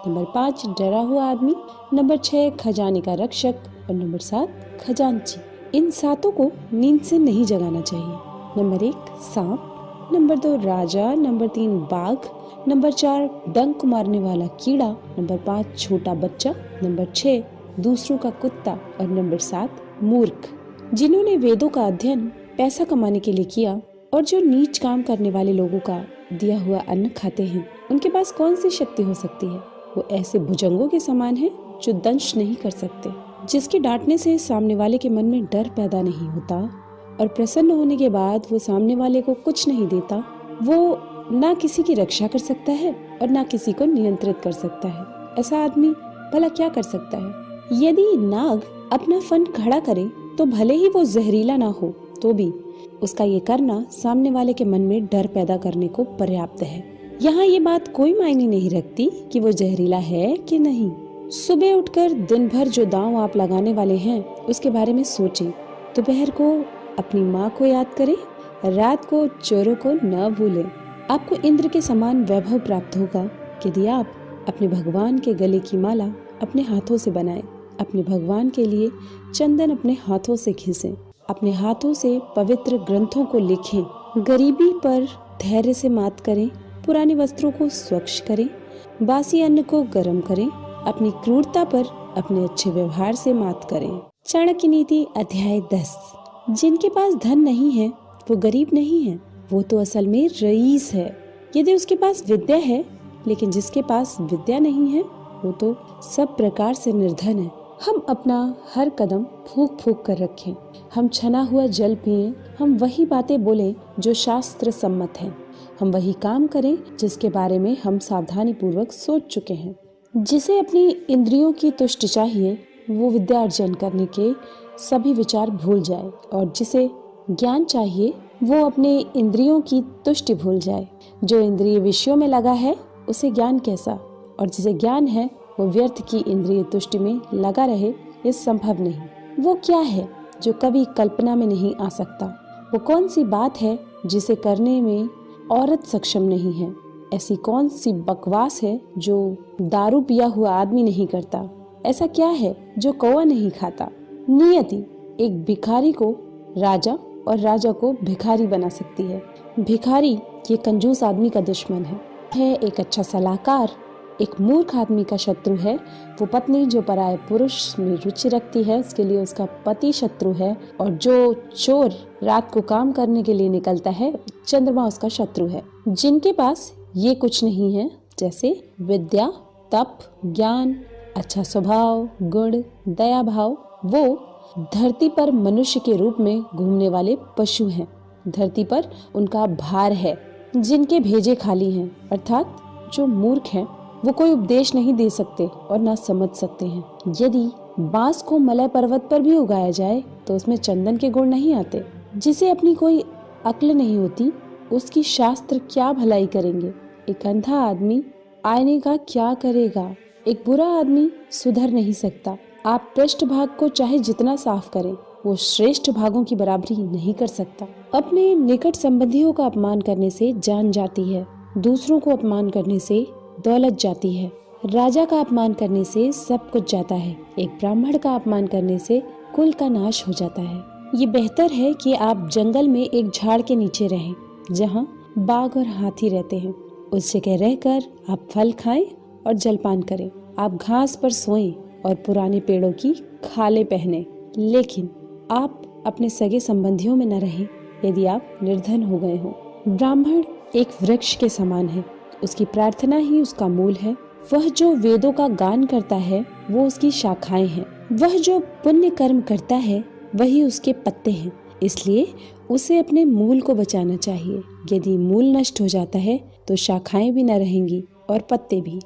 नंबर 5 डरा हुआ आदमी, नंबर 6 खजाने का रक्षक और नंबर 7 खजांची। इन सातों को नींद से नहीं जगाना चाहिए। नंबर 1 सांप, नंबर 2 राजा, नंबर 3 बाघ, नंबर 4 डंक मारने वाला कीड़ा, नंबर 5 छोटा बच्चा, नंबर 6 दूसरों का कुत्ता और नंबर 7 मूर्ख। जिन्होंने वेदों का अध्ययन पैसा कमाने के लिए किया और जो नीच काम करने वाले लोगों का दिया हुआ अन्न खाते हैं, उनके पास कौन सी शक्ति हो सकती है? वो ऐसे भुजंगों के समान है जो दंश नहीं कर सकते, जिसके डांटने से सामने वाले के मन में डर पैदा नहीं होता और प्रसन्न होने के बाद वो सामने वाले को कुछ नहीं देता। वो ना किसी की रक्षा कर सकता है और ना किसी को नियंत्रित कर सकता है। ऐसा आदमी भला क्या कर सकता है? यदि नाग अपना फन खड़ा करे तो भले ही वो जहरीला ना हो तो भी उसका ये करना सामने वाले के मन में डर पैदा करने को पर्याप्त है। यहाँ ये बात कोई मायने नहीं रखती कि वो जहरीला है कि नहीं। सुबह उठकर दिन भर जो दांव आप लगाने वाले हैं उसके बारे में सोचें। दोपहर को अपनी माँ को याद करें, रात को चोरों को न भूलें। आपको इंद्र के समान वैभव प्राप्त होगा यदि आप अपने भगवान के गले की माला अपने हाथों से बनाएं, अपने भगवान के लिए चंदन अपने हाथों से घिसें, अपने हाथों से पवित्र ग्रंथों को लिखें, गरीबी पर धैर्य से मात करें, पुराने वस्त्रों को स्वच्छ करें, बासी अन्न को गर्म करें, अपनी क्रूरता पर अपने अच्छे व्यवहार से मात करें। चाणक्य नीति अध्याय 10। जिनके पास धन नहीं है वो गरीब नहीं है, वो तो असल में रईस है। यदि उसके पास विद्या है लेकिन जिसके पास विद्या नहीं है वो तो सब प्रकार से निर्धन है। हम अपना हर कदम फूंक फूंक कर रखें, हम छना हुआ जल पिएं, हम वही बातें बोलें जो शास्त्र सम्मत हैं, हम वही काम करें जिसके बारे में हम सावधानी पूर्वक सोच चुके हैं। जिसे अपनी इंद्रियों की तुष्टि चाहिए वो विद्यार्जन करने के सभी विचार भूल जाए और जिसे ज्ञान चाहिए वो अपने इंद्रियों की तुष्टि भूल जाए। जो इंद्रिय विषयों में लगा है उसे ज्ञान कैसा, और जिसे ज्ञान है वो व्यर्थ की इंद्रिय तुष्टि में लगा रहे, ये संभव नहीं। वो क्या है जो कभी कल्पना में नहीं आ सकता? वो कौन सी बात है जिसे करने में औरत सक्षम नहीं है? ऐसी कौन सी बकवास है जो दारू पिया हुआ आदमी नहीं करता? ऐसा क्या है जो कौवा नहीं खाता? नियति एक भिखारी को राजा और राजा को भिखारी बना सकती है। भिखारी ये कंजूस आदमी का दुश्मन है। एक अच्छा सलाहकार एक मूर्ख आदमी का शत्रु है। वो पत्नी जो पराये पुरुष में रुचि रखती है उसके लिए उसका पति शत्रु है, और जो चोर रात को काम करने के लिए निकलता है चंद्रमा उसका शत्रु है। जिनके पास ये कुछ नहीं है, जैसे विद्या, तप, ज्ञान, अच्छा स्वभाव, गुण, दया भाव, वो धरती पर मनुष्य के रूप में घूमने वाले पशु हैं। धरती पर उनका भार है। जिनके भेजे खाली हैं, अर्थात जो मूर्ख हैं, वो कोई उपदेश नहीं दे सकते और ना समझ सकते हैं। यदि बांस को मलय पर्वत पर भी उगाया जाए तो उसमें चंदन के गुण नहीं आते। जिसे अपनी कोई अक्ल नहीं होती उसकी शास्त्र क्या भलाई करेंगे। एक अंधा आदमी आईने का क्या करेगा? एक बुरा आदमी सुधर नहीं सकता। आप पृष्ठ भाग को चाहे जितना साफ करें वो श्रेष्ठ भागों की बराबरी नहीं कर सकता। अपने निकट संबंधियों का अपमान करने से जान जाती है, दूसरों को अपमान करने से दौलत जाती है। राजा का अपमान करने से सब कुछ जाता है। एक ब्राह्मण का अपमान करने से कुल का नाश हो जाता है। ये बेहतर है कि आप जंगल में एक झाड़ के नीचे रहें जहाँ बाघ और हाथी रहते हैं। उस जगह रहकर आप फल खाएं और जलपान करें। आप घास पर सोएं और पुराने पेड़ों की खालें पहने, लेकिन आप अपने सगे संबंधियों में न रहें यदि आप निर्धन हो गए हो। ब्राह्मण एक वृक्ष के समान है, उसकी प्रार्थना ही उसका मूल है। वह जो वेदों का गान करता है वो उसकी शाखाएं हैं। वह जो पुण्य कर्म करता है वही उसके पत्ते हैं। इसलिए उसे अपने मूल को बचाना चाहिए। यदि मूल नष्ट हो जाता है तो शाखाएं भी न रहेंगी और पत्ते भी।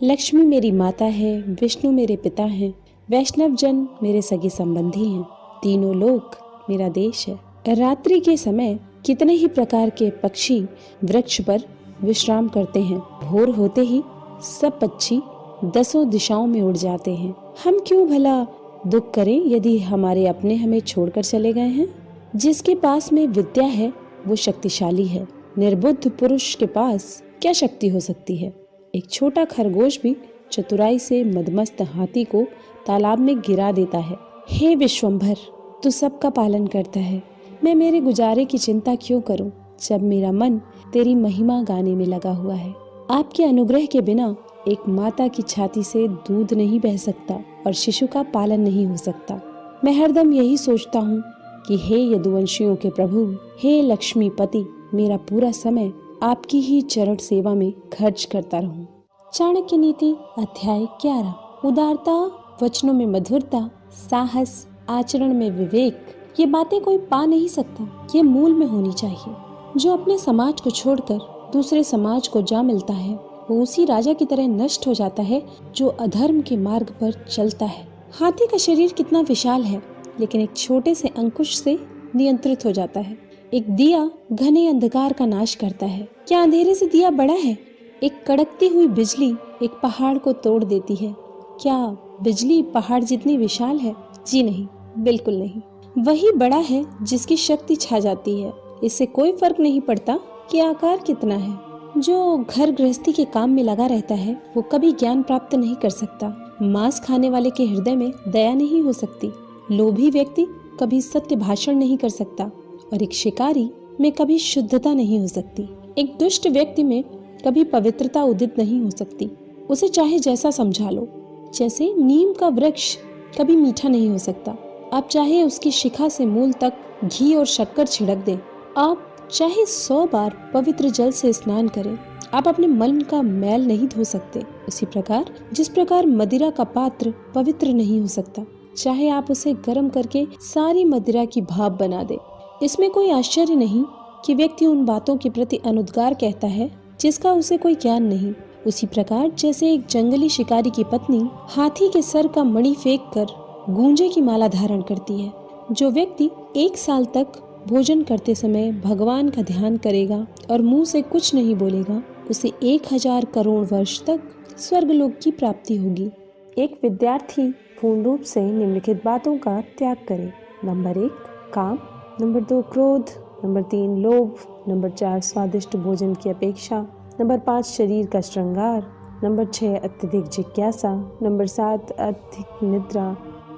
लक्ष्मी मेरी माता है, विष्णु मेरे पिता हैं, वैष्णव जन मेरे सगे संबंधी हैं, तीनों लोक मेरा देश है। रात्रि के समय कितने ही प्रकार के पक्षी वृक्ष पर विश्राम करते हैं। भोर होते ही सब पक्षी 10 दिशाओं में उड़ जाते हैं। हम क्यों भला दुख करें यदि हमारे अपने हमें छोड़कर चले गए हैं? जिसके पास में विद्या है वो शक्तिशाली है। निर्बुद्ध पुरुष के पास क्या शक्ति हो सकती है? एक छोटा खरगोश भी चतुराई से मदमस्त हाथी को तालाब में गिरा देता है। हे विश्वंभर, तू सबका पालन करता है, मैं मेरे गुजारे की चिंता क्यों करूं जब मेरा मन तेरी महिमा गाने में लगा हुआ है। आपके अनुग्रह के बिना एक माता की छाती से दूध नहीं बह सकता और शिशु का पालन नहीं हो सकता। मैं हरदम यही सोचता हूँ कि हे यदुवंशियों के प्रभु, हे लक्ष्मीपति, मेरा पूरा समय आपकी ही चरण सेवा में खर्च करता रहूं। चाणक्य नीति अध्याय 11। उदारता, वचनों में मधुरता, साहस, आचरण में विवेक, ये बातें कोई पा नहीं सकता, ये मूल में होनी चाहिए। जो अपने समाज को छोड़कर दूसरे समाज को जा मिलता है वो उसी राजा की तरह नष्ट हो जाता है जो अधर्म के मार्ग पर चलता है। हाथी का शरीर कितना विशाल है लेकिन एक छोटे से अंकुश से नियंत्रित हो जाता है। एक दिया घने अंधकार का नाश करता है। क्या अंधेरे से दिया बड़ा है? एक कड़कती हुई बिजली एक पहाड़ को तोड़ देती है। क्या बिजली पहाड़ जितनी विशाल है? जी नहीं, बिल्कुल नहीं। वही बड़ा है जिसकी शक्ति छा जाती है। इससे कोई फर्क नहीं पड़ता कि आकार कितना है। जो घर गृहस्थी के काम में लगा रहता है वो कभी ज्ञान प्राप्त नहीं कर सकता। मांस खाने वाले के हृदय में दया नहीं हो सकती। लोभी व्यक्ति कभी सत्य भाषण नहीं कर सकता और एक शिकारी में कभी शुद्धता नहीं हो सकती। एक दुष्ट व्यक्ति में कभी पवित्रता उदित नहीं हो सकती। उसे चाहे जैसा समझा लो। जैसे नीम का वृक्ष कभी मीठा नहीं हो सकता। आप चाहे उसकी शिखा से मूल तक घी और शक्कर छिड़क दें, आप चाहे 100 बार पवित्र जल से स्नान करें, आप अपने मन का मैल नहीं धो सकते। उसी प्रकार जिस प्रकार मदिरा का पात्र पवित्र नहीं हो सकता, चाहे आप उसे गर्म करके सारी मदिरा की भाप बना दे। इसमें कोई आश्चर्य नहीं कि व्यक्ति उन बातों के प्रति अनुद्गार कहता है जिसका उसे कोई ज्ञान नहीं। उसी प्रकार जैसे एक जंगली शिकारी की पत्नी हाथी के सर का मणि फेंक कर गूंजे की माला धारण करती है। जो व्यक्ति 1 साल तक भोजन करते समय भगवान का ध्यान करेगा और मुंह से कुछ नहीं बोलेगा, उसे 1000 करोड़ वर्ष तक स्वर्गलोक की प्राप्ति होगी। एक विद्यार्थी पूर्ण रूप से निम्नलिखित बातों का त्याग करे। नंबर 1 काम, नंबर 2 क्रोध, नंबर 3 लोभ, नंबर 4 स्वादिष्ट भोजन की अपेक्षा, नंबर 5 शरीर का श्रृंगार, नंबर 6 अत्यधिक जिज्ञासा, नंबर 7 अधिक निद्रा,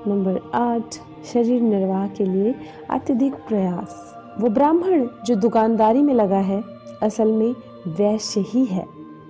नंबर 8 शरीर निर्वाह के लिए अत्यधिक प्रयास। वो ब्राह्मण जो दुकानदारी में लगा है असल में वैश्य ही है।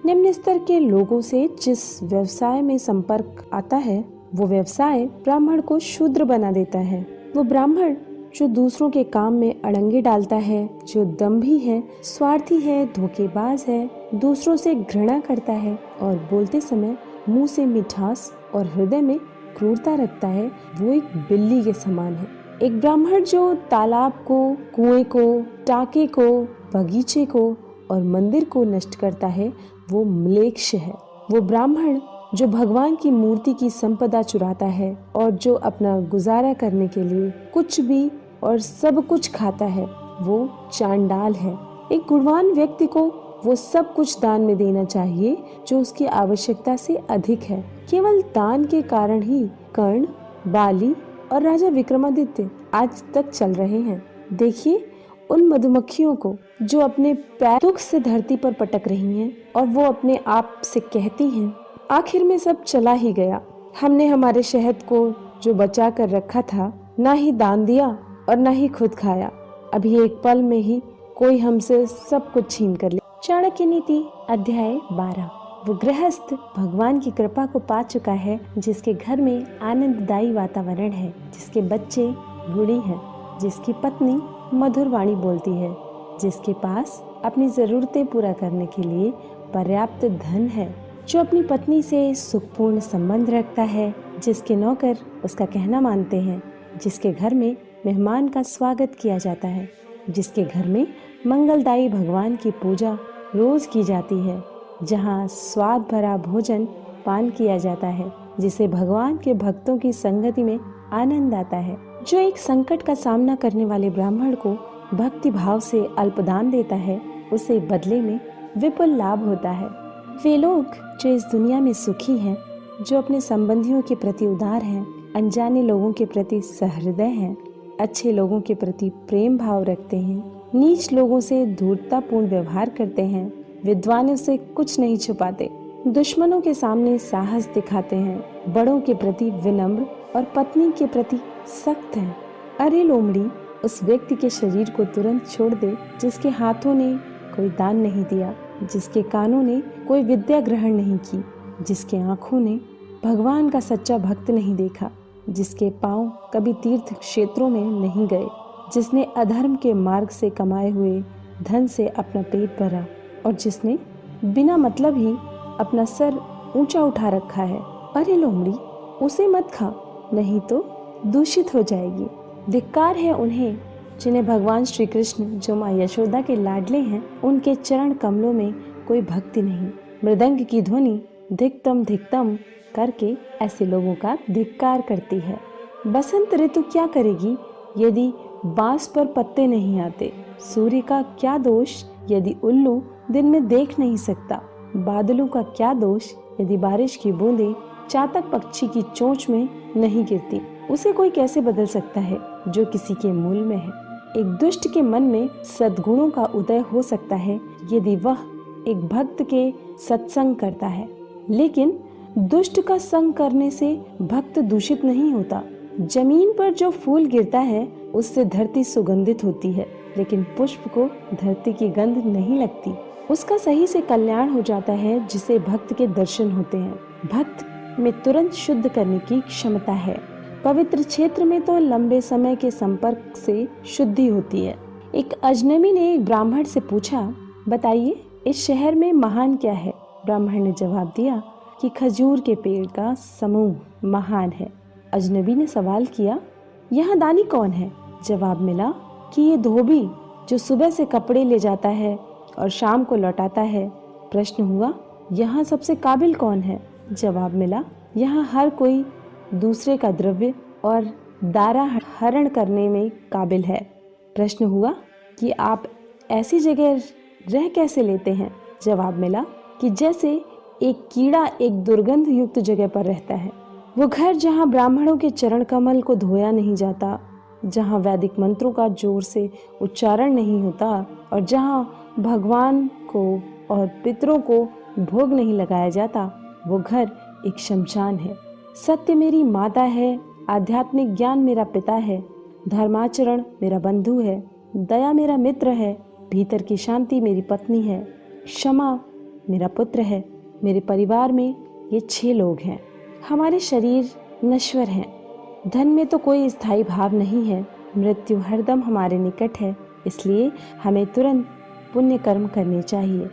निम्न स्तर के लोगों से जिस व्यवसाय में संपर्क आता है वो व्यवसाय ब्राह्मण को शूद्र बना देता है। वो ब्राह्मण जो दूसरों के काम में अड़ंगे डालता है, जो दंभी है, स्वार्थी है, धोखेबाज है, दूसरों से घृणा करता है और बोलते समय मुंह से मिठास और हृदय में क्रूरता रखता है, वो एक बिल्ली के समान है। एक ब्राह्मण जो तालाब को, कुएं को, टाके को, बगीचे को और मंदिर को नष्ट करता है वो म्लेच्छ है। वो ब्राह्मण जो भगवान की मूर्ति की संपदा चुराता है और जो अपना गुजारा करने के लिए कुछ भी और सब कुछ खाता है वो चांडाल है। एक गुणवान व्यक्ति को वो सब कुछ दान में देना चाहिए जो उसकी आवश्यकता से अधिक है। केवल दान के कारण ही कर्ण, बाली और राजा विक्रमादित्य आज तक चल रहे हैं। देखिए उन मधुमक्खियों को जो अपने पैर दुख से धरती पर पटक रही हैं और वो अपने आप से कहती हैं, आखिर में सब चला ही गया। हमने हमारे शहद को जो बचा कर रखा था ना ही दान दिया और ना ही खुद खाया। अभी एक पल में ही कोई हमसे सब कुछ छीन कर ले। चाणक्य नीति अध्याय 12। वो गृहस्थ भगवान की कृपा को पा चुका है जिसके घर में आनंददायी वातावरण है, जिसके बच्चे गुणी हैं, जिसकी पत्नी मधुर वाणी बोलती है, जिसके पास अपनी जरूरतें पूरा करने के लिए पर्याप्त धन है, जो अपनी पत्नी से सुखपूर्ण संबंध रखता है, जिसके नौकर उसका कहना मानते हैं, जिसके घर में मेहमान का स्वागत किया जाता है, जिसके घर में मंगलदायी भगवान की पूजा रोज की जाती है, जहाँ स्वाद भरा भोजन पान किया जाता है, जिसे भगवान के भक्तों की संगति में आनंद आता है, जो एक संकट का सामना करने वाले ब्राह्मण को भक्ति भाव से अल्पदान देता है, उसे बदले में विपुल लाभ होता है। वे लोग जो इस दुनिया में सुखी हैं, जो अपने संबंधियों के प्रति उदार हैं, अनजाने लोगों के प्रति सहृदय हैं, अच्छे लोगों के प्रति प्रेम भाव रखते हैं, नीच लोगों से धूर्ततापूर्ण व्यवहार करते हैं, विद्वानों से कुछ नहीं छुपाते, दुश्मनों के सामने साहस दिखाते हैं, बड़ों के प्रति विनम्र और पत्नी के प्रति सख्त हैं। अरे लोमड़ी, उस व्यक्ति के शरीर को तुरंत छोड़ दे जिसके हाथों ने कोई दान नहीं दिया, जिसके कानों ने कोई विद्या ग्रहण नहीं की, जिसके आंखों ने भगवान का सच्चा भक्त नहीं देखा, जिसके पांव कभी तीर्थ क्षेत्रों में नहीं गए, जिसने अधर्म के मार्ग से कमाए हुए धन से अपना पेट भरा और जिसने बिना मतलब ही अपना सर ऊंचा उठा रखा है। अरे लोमड़ी, उसे मत खा, नहीं तो दूषित हो जाएगी। धिक्कार है उन्हें जिन्हें भगवान श्री कृष्ण जो माँ यशोदा के लाडले हैं, उनके चरण कमलों में कोई भक्ति नहीं। मृदंग की ध्वनि धिक्तम धिक्तम करके ऐसे लोगों का धिक्कार करती है। बसंत ऋतु क्या करेगी यदि बांस पर पत्ते नहीं आते? सूर्य का क्या दोष यदि उल्लू दिन में देख नहीं सकता? बादलों का क्या दोष यदि बारिश की बूंदें चातक पक्षी की चोंच में नहीं गिरती? उसे कोई कैसे बदल सकता है जो किसी के मूल में है? एक दुष्ट के मन में सद्गुणों का उदय हो सकता है यदि वह एक भक्त के सत्संग करता है, लेकिन दुष्ट का संग करने से भक्त दूषित नहीं होता। जमीन पर जो फूल गिरता है उससे धरती सुगंधित होती है, लेकिन पुष्प को धरती की गंध नहीं लगती। उसका सही से कल्याण हो जाता है जिसे भक्त के दर्शन होते हैं। भक्त में तुरंत शुद्ध करने की क्षमता है। पवित्र क्षेत्र में तो लंबे समय के संपर्क से शुद्धि होती है। एक अजनबी ने एक ब्राह्मण से पूछा, बताइए इस शहर में महान क्या है? ब्राह्मण ने जवाब दिया कि खजूर के पेड़ का समूह महान है। अजनबी ने सवाल किया, यहाँ दानी कौन है? जवाब मिला कि ये धोबी जो सुबह से कपड़े ले जाता है और शाम को लौटाता है। प्रश्न हुआ, यहाँ सबसे काबिल कौन है? जवाब मिला, यहाँ हर कोई दूसरे का द्रव्य और दारा हरण करने में काबिल है। प्रश्न हुआ कि आप ऐसी जगह रह कैसे लेते हैं? जवाब मिला कि जैसे एक कीड़ा एक दुर्गंध युक्त जगह पर रहता है। वो घर जहाँ ब्राह्मणों के चरण कमल को धोया नहीं जाता, जहाँ वैदिक मंत्रों का जोर से उच्चारण नहीं होता और जहाँ भगवान को और पितरों को भोग नहीं लगाया जाता, वो घर एक शमशान है। सत्य मेरी माता है, आध्यात्मिक ज्ञान मेरा पिता है, धर्माचरण मेरा बंधु है, दया मेरा मित्र है, भीतर की शांति मेरी पत्नी है, क्षमा मेरा पुत्र है। मेरे परिवार में ये 6 लोग हैं। हमारे शरीर नश्वर हैं, धन में तो कोई स्थायी भाव नहीं है, मृत्यु हरदम हमारे निकट है, इसलिए हमें तुरंत पुण्य कर्म करने चाहिए।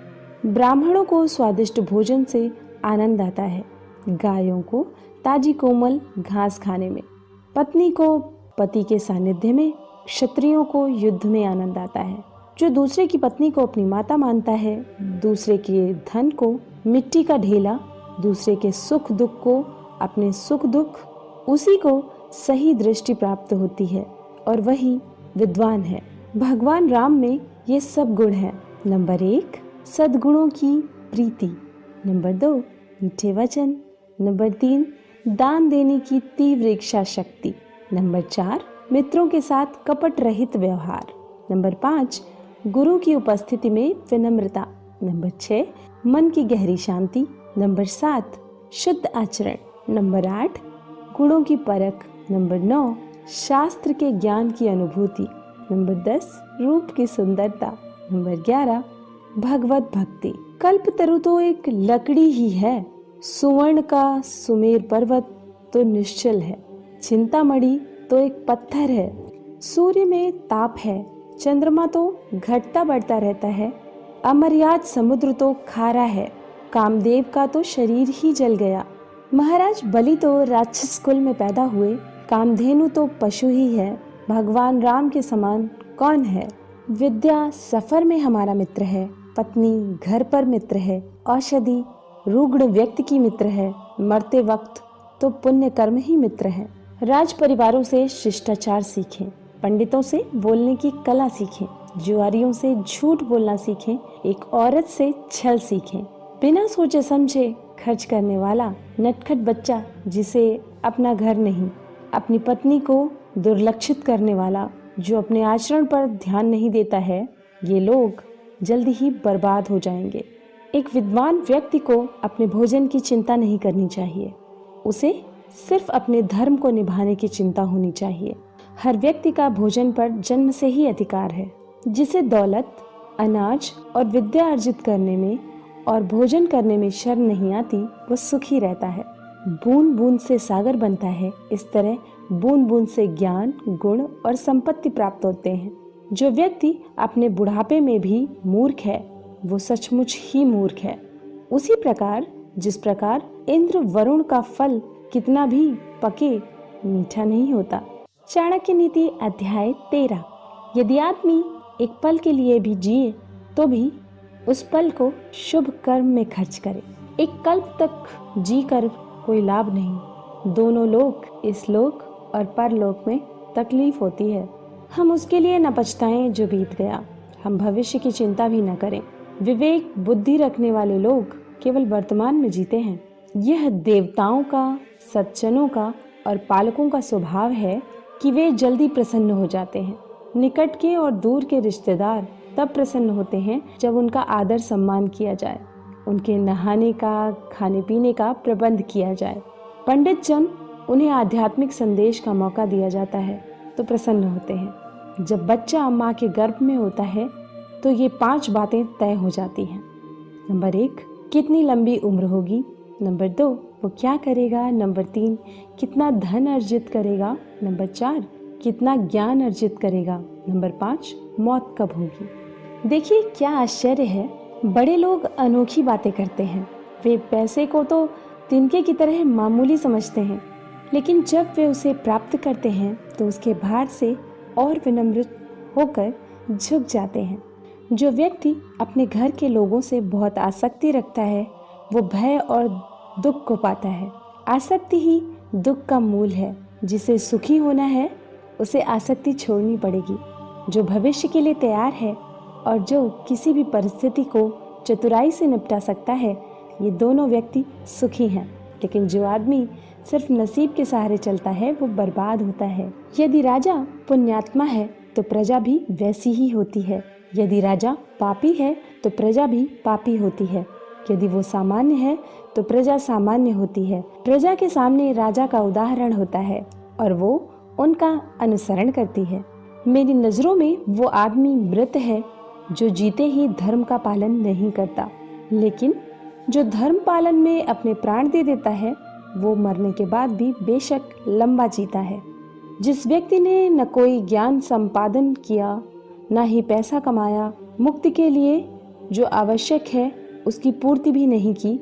ब्राह्मणों को स्वादिष्ट भोजन से आनंद आता है, गायों को ताजी कोमल घास खाने में, पत्नी को पति के सानिध्य में, क्षत्रियों को युद्ध में आनंद आता है। जो दूसरे की पत्नी को अपनी माता मानता है, दूसरे के धन को मिट्टी का ढेला, दूसरे के सुख दुख को अपने सुख दुख, उसी को सही दृष्टि प्राप्त होती है और वही विद्वान है। भगवान राम में ये सब गुण हैं। नंबर 1, सद्गुणों की प्रीति। नंबर 2, मीठे वचन। नंबर 3, दान देने की तीव्र इच्छा शक्ति। नंबर 4, मित्रों के साथ कपट रहित व्यवहार। नंबर 5, गुरु की उपस्थिति में विनम्रता। नंबर 6, मन की गहरी शांति। नंबर 7, शुद्ध आचरण। नंबर 8, गुणों की परख। नंबर 9, शास्त्र के ज्ञान की अनुभूति। नंबर 10, रूप की सुंदरता। नंबर 11, भगवत भक्ति। कल्पतरु तो एक लकड़ी ही है, सुवर्ण का सुमेर पर्वत तो निश्चल है, चिंतामणि तो एक पत्थर है, सूर्य में ताप है, चंद्रमा तो घटता बढ़ता रहता है, अमर्याद समुद्र तो खारा है, कामदेव का तो शरीर ही जल गया, महाराज बलि तो राक्षस कुल में पैदा हुए, कामधेनु तो पशु ही है, भगवान राम के समान कौन है? विद्या सफर में हमारा मित्र है, पत्नी घर पर मित्र है, औषधि रुग्ण व्यक्ति की मित्र है, मरते वक्त तो पुण्य कर्म ही मित्र है। राज परिवारों से शिष्टाचार सीखें, पंडितों से बोलने की कला सीखें, जुआरियों से झूठ बोलना सीखें, एक औरत से छल सीखें। बिना सोचे समझे खर्च करने वाला नटखट बच्चा जिसे अपना घर नहीं, अपनी पत्नी को दुर्लक्षित करने वाला, जो अपने आचरण पर ध्यान नहीं देता है, ये लोग जल्दी ही बर्बाद हो जाएंगे। एक विद्वान व्यक्ति को अपने भोजन की चिंता नहीं करनी चाहिए, उसे सिर्फ अपने धर्म को निभाने की चिंता होनी चाहिए। हर व्यक्ति का भोजन पर जन्म से ही अधिकार है। जिसे दौलत, अनाज और विद्या अर्जित करने में और भोजन करने में शर्म नहीं आती, वो सुखी रहता है। बूंद बूंद से सागर बनता है, इस तरह बूंद बूंद से ज्ञान, गुण और संपत्ति प्राप्त होते हैं। जो व्यक्ति अपने बुढ़ापे में भी मूर्ख है, वो सचमुच ही मूर्ख है। उसी प्रकार जिस प्रकार इंद्र वरुण का फल कितना भी पके मीठा नहीं होता। चाणक्य नीति अध्याय 13। यदि आदमी एक पल के लिए भी जिए तो भी उस पल को शुभ कर्म में खर्च करे। एक कल्प तक जी कर कोई लाभ नहीं। दोनों लोक, इस लोक और परलोक में तकलीफ होती है। हम उसके लिए न पछताएं जो बीत गया, हम भविष्य की चिंता भी न करें। विवेक बुद्धि रखने वाले लोग केवल वर्तमान में जीते हैं। यह देवताओं का, सज्जनों का और पालकों का स्वभाव है कि वे जल्दी प्रसन्न हो जाते हैं। निकट के और दूर के रिश्तेदार तब प्रसन्न होते हैं जब उनका आदर सम्मान किया जाए, उनके नहाने का, खाने पीने का प्रबंध किया जाए। पंडित जन उन्हें आध्यात्मिक संदेश का मौका दिया जाता है तो प्रसन्न होते हैं। जब बच्चा माँ के गर्भ में होता है तो ये 5 बातें तय हो जाती हैं। नंबर 1, कितनी लंबी उम्र होगी। नंबर 2, वो क्या करेगा। नंबर 3, कितना धन अर्जित करेगा। नंबर 4, कितना ज्ञान अर्जित करेगा। नंबर 5, मौत कब होगी। देखिए क्या आश्चर्य है, बड़े लोग अनोखी बातें करते हैं। वे पैसे को तो तिनके की तरह मामूली समझते हैं, लेकिन जब वे उसे प्राप्त करते हैं तो उसके भार से और विनम्र होकर झुक जाते हैं। जो व्यक्ति अपने घर के लोगों से बहुत आसक्ति रखता है, वो भय और दुख को पाता है। आसक्ति ही दुख का मूल है। जिसे सुखी होना है उसे आसक्ति छोड़नी पड़ेगी। जो भविष्य के लिए तैयार है और जो किसी भी परिस्थिति को चतुराई से निपटा सकता है, ये दोनों व्यक्ति सुखी हैं। लेकिन जो आदमी सिर्फ नसीब के सहारे चलता है, वो बर्बाद होता है। यदि राजा पुण्यात्मा है तो प्रजा भी वैसी ही होती है। यदि राजा पापी है तो प्रजा भी पापी होती है। यदि वो सामान्य है तो प्रजा सामान्य होती है। प्रजा के सामने राजा का उदाहरण होता है और वो उनका अनुसरण करती है। मेरी नज़रों में वो आदमी मृत है जो जीते ही धर्म का पालन नहीं करता, लेकिन जो धर्म पालन में अपने प्राण दे देता है, वो मरने के बाद भी बेशक लंबा जीता है। जिस व्यक्ति ने न कोई ज्ञान संपादन किया, न ही पैसा कमाया, मुक्ति के लिए जो आवश्यक है उसकी पूर्ति भी नहीं की,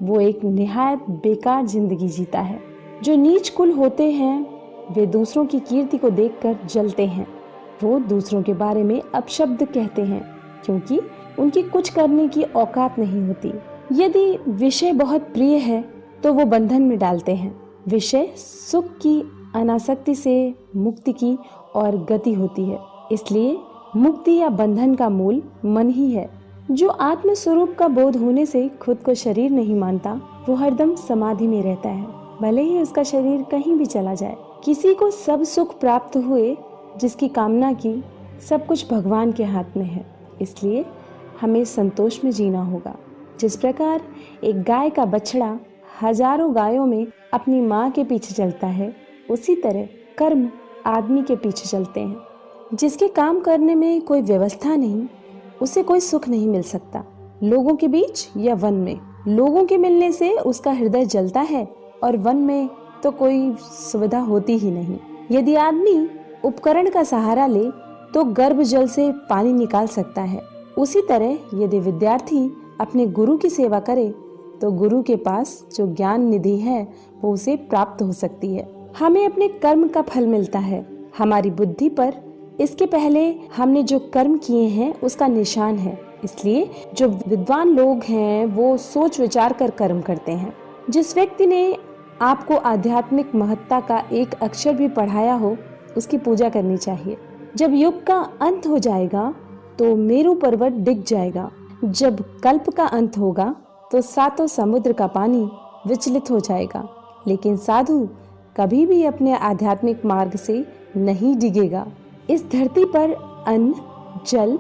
वो एक निहायत बेकार जिंदगी जीता है। जो नीच कुल होते हैं वे दूसरों की कीर्ति को देखकर जलते हैं। वो दूसरों के बारे में अपशब्द कहते हैं क्योंकि उनकी कुछ करने की औकात नहीं होती। यदि विषय बहुत प्रिय है तो वो बंधन में डालते हैं। विषय सुख की अनासक्ति से मुक्ति की और गति होती है। इसलिए मुक्ति या बंधन का मूल मन ही है। जो आत्म स्वरूप का बोध होने से खुद को शरीर नहीं मानता, वो हरदम समाधि में रहता है, भले ही उसका शरीर कहीं भी चला जाए। किसी को सब सुख प्राप्त हुए जिसकी कामना की, सब कुछ भगवान के हाथ में है। इसलिए हमें संतोष में जीना होगा। जिस प्रकार एक गाय का बछड़ा हजारों गायों में अपनी माँ के पीछे चलता है, उसी तरह कर्म आदमी के पीछे चलते हैं। जिसके काम करने में कोई व्यवस्था नहीं, उसे कोई सुख नहीं मिल सकता। लोगों के बीच या वन में, लोगों के मिलने से उसका हृदय जलता है और वन में तो कोई सुविधा होती ही नहीं। यदि आदमी उपकरण का सहारा ले तो गर्भ जल से पानी निकाल सकता है। उसी तरह यदि विद्यार्थी अपने गुरु की सेवा करे तो गुरु के पास जो ज्ञान निधि है वो उसे प्राप्त हो सकती है। हमें अपने कर्म का फल मिलता है हमारी बुद्धि पर। इसके पहले हमने जो कर्म किए हैं उसका निशान है। इसलिए जो विद्वान लोग हैं वो सोच विचार कर कर्म करते हैं। जिस व्यक्ति ने आपको आध्यात्मिक महत्ता का एक अक्षर भी पढ़ाया हो, उसकी पूजा करनी चाहिए। जब युग का अंत हो जाएगा तो मेरु पर्वत डिग जाएगा। जब कल्प का अंत होगा तो 7 समुद्र का पानी विचलित हो जाएगा। लेकिन साधु कभी भी अपने आध्यात्मिक मार्ग से नहीं डिगेगा। इस धरती पर अन्न, जल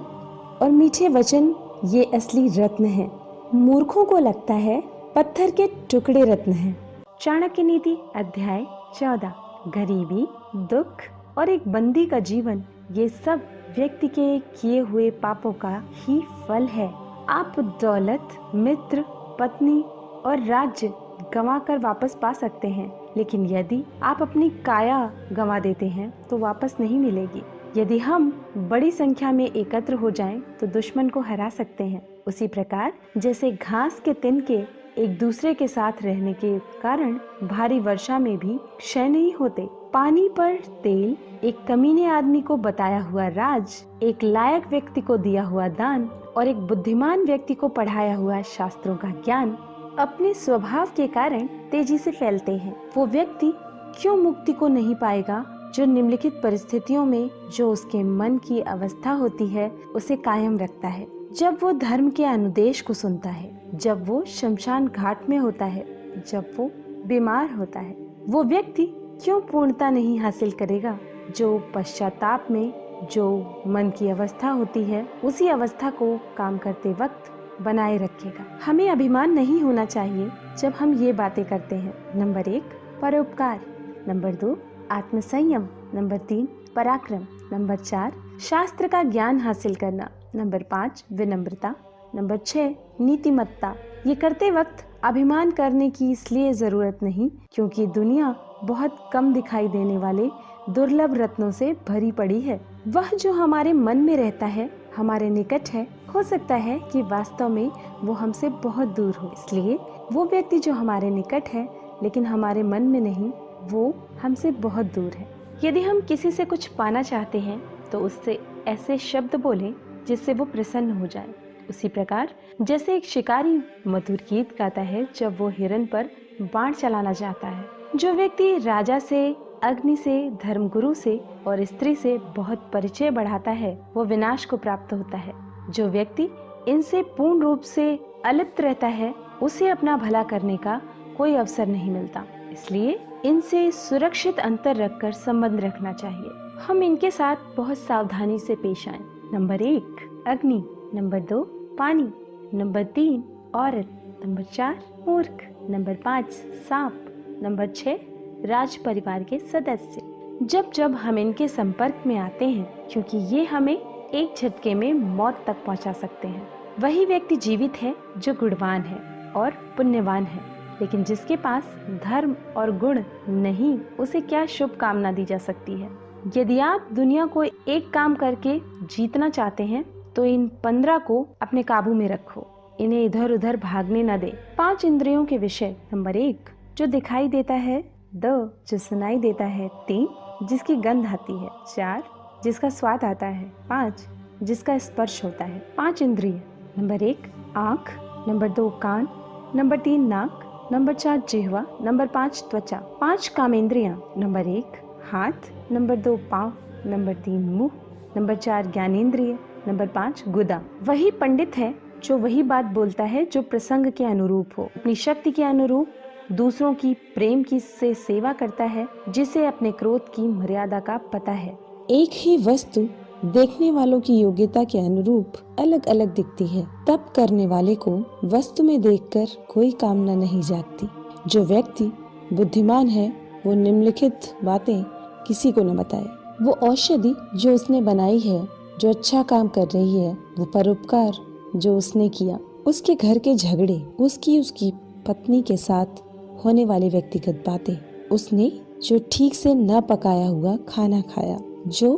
और मीठे वचन ये असली रत्न हैं। मूर्खों को लगता है पत्थर के टुकड़े रत्न हैं। चाणक्य नीति अध्याय 14। गरीबी, दुख और एक बंदी का जीवन, ये सब व्यक्ति के किए हुए पापों का ही फल है। आप दौलत, मित्र, पत्नी और राज्य गंवा कर वापस पा सकते हैं, लेकिन यदि आप अपनी काया गंवा देते हैं तो वापस नहीं मिलेगी। यदि हम बड़ी संख्या में एकत्र हो जाएं तो दुश्मन को हरा सकते हैं। उसी प्रकार जैसे घास के तिनके एक दूसरे के साथ रहने के कारण भारी वर्षा में भी क्षय नहीं होते, पानी पर तेल, एक कमीने आदमी को बताया हुआ राज, एक लायक व्यक्ति को दिया हुआ दान और एक बुद्धिमान व्यक्ति को पढ़ाया हुआ शास्त्रों का ज्ञान अपने स्वभाव के कारण तेजी से फैलते हैं। वो व्यक्ति क्यों मुक्ति को नहीं पाएगा जो निम्नलिखित परिस्थितियों में जो उसके मन की अवस्था होती है उसे कायम रखता है। जब वो धर्म के अनुदेश को सुनता है, जब वो शमशान घाट में होता है, जब वो बीमार होता है, वो व्यक्ति क्यों पूर्णता नहीं हासिल करेगा जो पश्चाताप में जो मन की अवस्था होती है उसी अवस्था को काम करते वक्त बनाए रखेगा। हमें अभिमान नहीं होना चाहिए जब हम ये बातें करते हैं। नंबर 1 परोपकार, नंबर 2 आत्मसंयम, नंबर 3 पराक्रम, नंबर 4 शास्त्र का ज्ञान हासिल करना, नंबर 5 विनम्रता, नंबर 6 नीतिमत्ता। ये करते वक्त अभिमान करने की इसलिए जरूरत नहीं क्योंकि दुनिया बहुत कम दिखाई देने वाले दुर्लभ रत्नों से भरी पड़ी है। वह जो हमारे मन में रहता है, हमारे निकट है, हो सकता है कि वास्तव में वो हमसे बहुत दूर हो। इसलिए वो व्यक्ति जो हमारे निकट है लेकिन हमारे मन में नहीं, वो हमसे बहुत दूर है। यदि हम किसी से कुछ पाना चाहते हैं तो उससे ऐसे शब्द बोलें जिससे वो प्रसन्न हो जाए। उसी प्रकार जैसे एक शिकारी मधुर गीत गाता है जब वो हिरन पर बाण चलाना चाहता है। जो व्यक्ति राजा से, अग्नि से, धर्मगुरु से और स्त्री से बहुत परिचय बढ़ाता है वो विनाश को प्राप्त होता है। जो व्यक्ति इनसे पूर्ण रूप से अलिप्त रहता है उसे अपना भला करने का कोई अवसर नहीं मिलता। इसलिए इनसे सुरक्षित अंतर रखकर संबंध रखना चाहिए। हम इनके साथ बहुत सावधानी से पेश आएं। नंबर 1 अग्नि, नंबर 2 पानी, नंबर 3 औरत, नंबर 4 मूर्ख, नंबर 5 सांप, नंबर 6 राज परिवार के सदस्य। जब जब हम इनके संपर्क में आते हैं, क्योंकि ये हमें एक झटके में मौत तक पहुंचा सकते हैं, वही व्यक्ति जीवित है जो गुणवान है और पुण्यवान है। लेकिन जिसके पास धर्म और गुण नहीं, उसे क्या शुभ कामना दी जा सकती है। यदि आप दुनिया को एक काम करके जीतना चाहते हैं तो इन 15 को अपने काबू में रखो, इन्हें इधर उधर भागने न दे। 5 इंद्रियों के विषय। नंबर 1 जो दिखाई देता है, 2 जो सुनाई देता है, 3 जिसकी गंध आती है, 4 जिसका स्वाद आता है, 5 जिसका स्पर्श होता है। 5 इंद्रिय। नंबर 1 आँख, नंबर 2 कान, नंबर 3 नाक, नंबर 4 जिह्वा, नंबर 5 त्वचा। 5 कामेंद्रियां। नंबर 1 हाथ, नंबर 2 पाँव, नंबर 3 मुंह, नंबर 4 ज्ञानेंद्रिय, नंबर 5 गुदा। वही पंडित है जो वही बात बोलता है जो प्रसंग के अनुरूप हो, अपनी शक्ति के अनुरूप दूसरों की प्रेम की से सेवा करता है, जिसे अपने क्रोध की मर्यादा का पता है। एक ही वस्तु देखने वालों की योग्यता के अनुरूप अलग अलग दिखती है, तब करने वाले को वस्तु में देखकर कोई कामना नहीं जागती। जो व्यक्ति बुद्धिमान है वो निम्नलिखित बातें किसी को न बताए। वो औषधि जो उसने बनाई है, जो अच्छा काम कर रही है, वो परोपकार जो उसने किया, उसके घर के झगड़े, उसकी पत्नी के साथ होने वाली व्यक्तिगत बातें, उसने जो ठीक से न पकाया हुआ खाना खाया, जो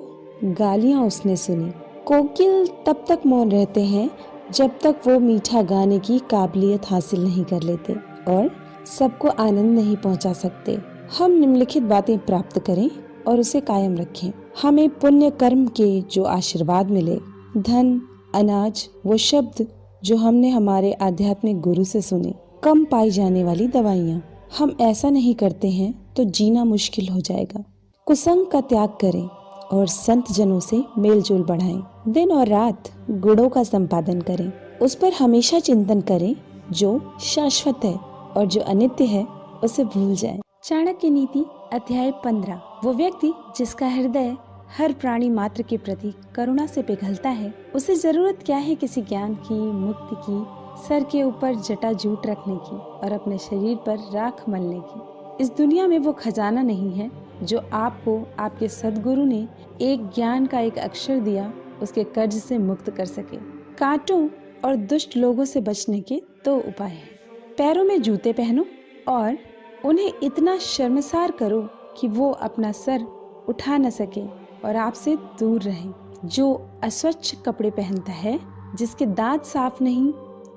गालियां उसने सुनी। कोकिल तब तक मौन रहते हैं जब तक वो मीठा गाने की काबिलियत हासिल नहीं कर लेते और सबको आनंद नहीं पहुंचा सकते। हम निम्नलिखित बातें प्राप्त करें और उसे कायम रखें। हमें पुण्य कर्म के जो आशीर्वाद मिले, धन, अनाज, वो शब्द जो हमने हमारे आध्यात्मिक गुरु से सुने, कम पाई जाने वाली दवाइयाँ। हम ऐसा नहीं करते हैं तो जीना मुश्किल हो जाएगा। कुसंग का त्याग करें और संत जनों से मेल जोल बढ़ाएं। दिन और रात गुणों का संपादन करें, उस पर हमेशा चिंतन करें जो शाश्वत है और जो अनित्य है उसे भूल जाएं। चाणक्य नीति अध्याय 15। वो व्यक्ति जिसका हृदय हर प्राणी मात्र के प्रति करुणा से पिघलता है, उसे जरूरत क्या है किसी ज्ञान की, मुक्ति की, सर के ऊपर जटा जूट रखने की और अपने शरीर पर राख मलने की। इस दुनिया में वो खजाना नहीं है जो आपको आपके सद्गुरु ने एक ज्ञान का एक अक्षर दिया उसके कर्ज से मुक्त कर सके। कांटों और दुष्ट लोगों से बचने के 2 उपाय हैं। पैरों में जूते पहनो और उन्हें इतना शर्मसार करो कि वो अपना सर उठा न सके और आपसे दूर रहे। जो अस्वच्छ कपड़े पहनता है, जिसके दांत साफ नहीं,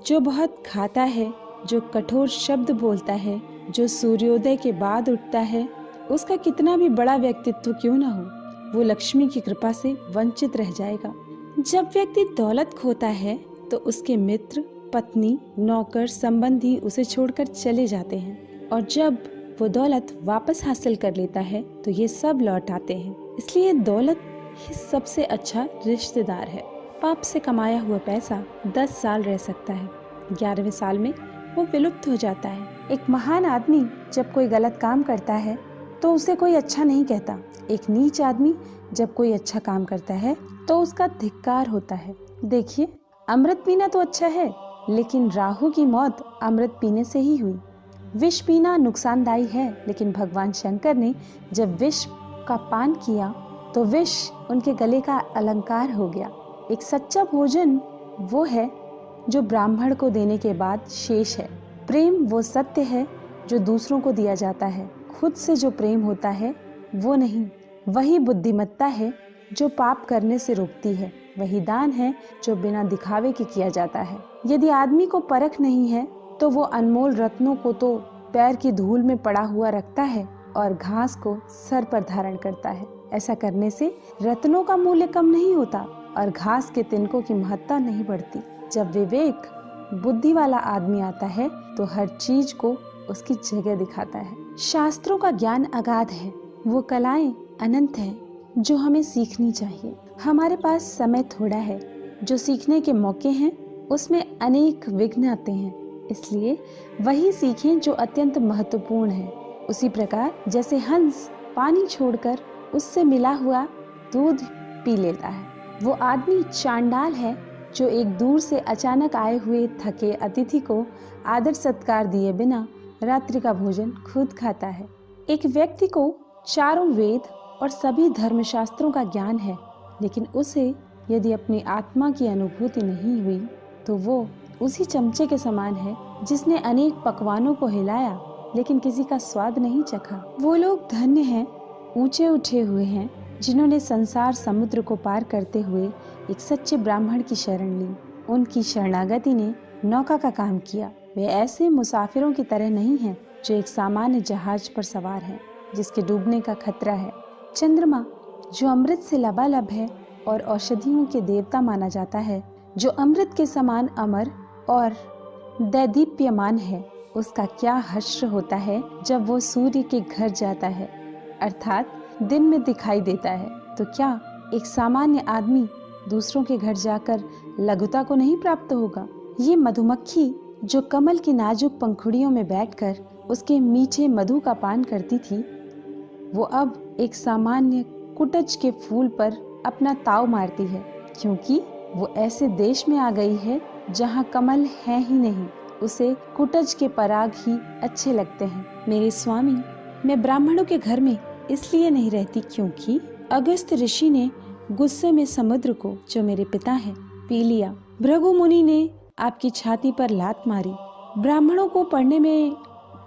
जो बहुत खाता है, जो कठोर शब्द बोलता है, जो सूर्योदय के बाद उठता है, उसका कितना भी बड़ा व्यक्तित्व क्यों न हो, वो लक्ष्मी की कृपा से वंचित रह जाएगा। जब व्यक्ति दौलत खोता है तो उसके मित्र, पत्नी, नौकर, संबंधी उसे छोड़कर चले जाते हैं और जब वो दौलत वापस हासिल कर लेता है तो ये सब लौट आते हैं। इसलिए दौलत ही सबसे अच्छा रिश्तेदार है। पाप से कमाया हुआ पैसा 10 साल रह सकता है, 11वें साल में वो विलुप्त हो जाता है। एक महान आदमी जब कोई गलत काम करता है तो उसे कोई अच्छा नहीं कहता। एक नीच आदमी जब कोई अच्छा काम करता है तो उसका धिक्कार होता है। देखिए, अमृत पीना तो अच्छा है, लेकिन राहु की मौत अमृत पीने से ही हुई। विष पीना नुकसानदायी है, लेकिन भगवान शंकर ने जब विष का पान किया तो विष उनके गले का अलंकार हो गया। एक सच्चा भोजन वो है जो ब्राह्मण को देने के बाद शेष है। प्रेम वो सत्य है जो दूसरों को दिया जाता है। खुद से जो प्रेम होता है वो नहीं। वही बुद्धिमत्ता है जो पाप करने से रोकती है। वही दान है जो बिना दिखावे के किया जाता है। यदि आदमी को परख नहीं है तो वो अनमोल रत्नों को तो पैर की धूल में पड़ा हुआ रखता है और घास को सर पर धारण करता है। ऐसा करने से रत्नों का मूल्य कम नहीं होता और घास के तिनकों की महत्ता नहीं बढ़ती। जब विवेक बुद्धि वाला आदमी आता है तो हर चीज को उसकी जगह दिखाता है। शास्त्रों का ज्ञान अगाध है, वो कलाएं अनंत हैं जो हमें सीखनी चाहिए। हमारे पास समय थोड़ा है, जो सीखने के मौके हैं उसमें अनेक विघ्न आते हैं, इसलिए वही सीखें जो अत्यंत महत्वपूर्ण है। उसी प्रकार जैसे हंस पानी छोड़कर उससे मिला हुआ दूध पी लेता है, वो आदमी चांडाल है जो एक दूर से अचानक आए हुए थके अतिथि को आदर सत्कार दिए बिना रात्रि का भोजन खुद खाता है। एक व्यक्ति को चारों वेद और सभी धर्मशास्त्रों का ज्ञान है, लेकिन उसे यदि अपनी आत्मा की अनुभूति नहीं हुई तो वो उसी चमचे के समान है जिसने अनेक पकवानों को हिलाया लेकिन किसी का स्वाद नहीं चखा। वो लोग धन्य हैं, ऊंचे उठे हुए हैं, जिन्होंने संसार समुद्र को पार करते हुए एक सच्चे ब्राह्मण की शरण ली। उनकी शरणागति ने नौका का काम किया। वे ऐसे मुसाफिरों की तरह नहीं हैं जो एक सामान्य जहाज पर सवार हैं जिसके डूबने का खतरा है। चंद्रमा जो अमृत से लबालब है और औषधियों के देवता माना जाता है, जो अमृत के समान अमर और दैदीप्यमान है, उसका क्या हर्ष होता है जब वो सूर्य के घर जाता है, अर्थात दिन में दिखाई देता है। तो क्या एक सामान्य आदमी दूसरों के घर जाकर लघुता को नहीं प्राप्त होगा? ये मधुमक्खी जो कमल की नाजुक पंखुड़ियों में बैठकर उसके मीठे मधु का पान करती थी, वो अब एक सामान्य कुटज के फूल पर अपना ताव मारती है, क्योंकि वो ऐसे देश में आ गई है जहाँ कमल है ही नहीं। उसे कुटज के पराग ही अच्छे लगते हैं। मेरे स्वामी, मैं ब्राह्मणों के घर में इसलिए नहीं रहती क्योंकि अगस्त ऋषि ने गुस्से में समुद्र को, जो मेरे पिता हैं, पी लिया। भृगु मुनि ने आपकी छाती पर लात मारी। ब्राह्मणों को पढ़ने में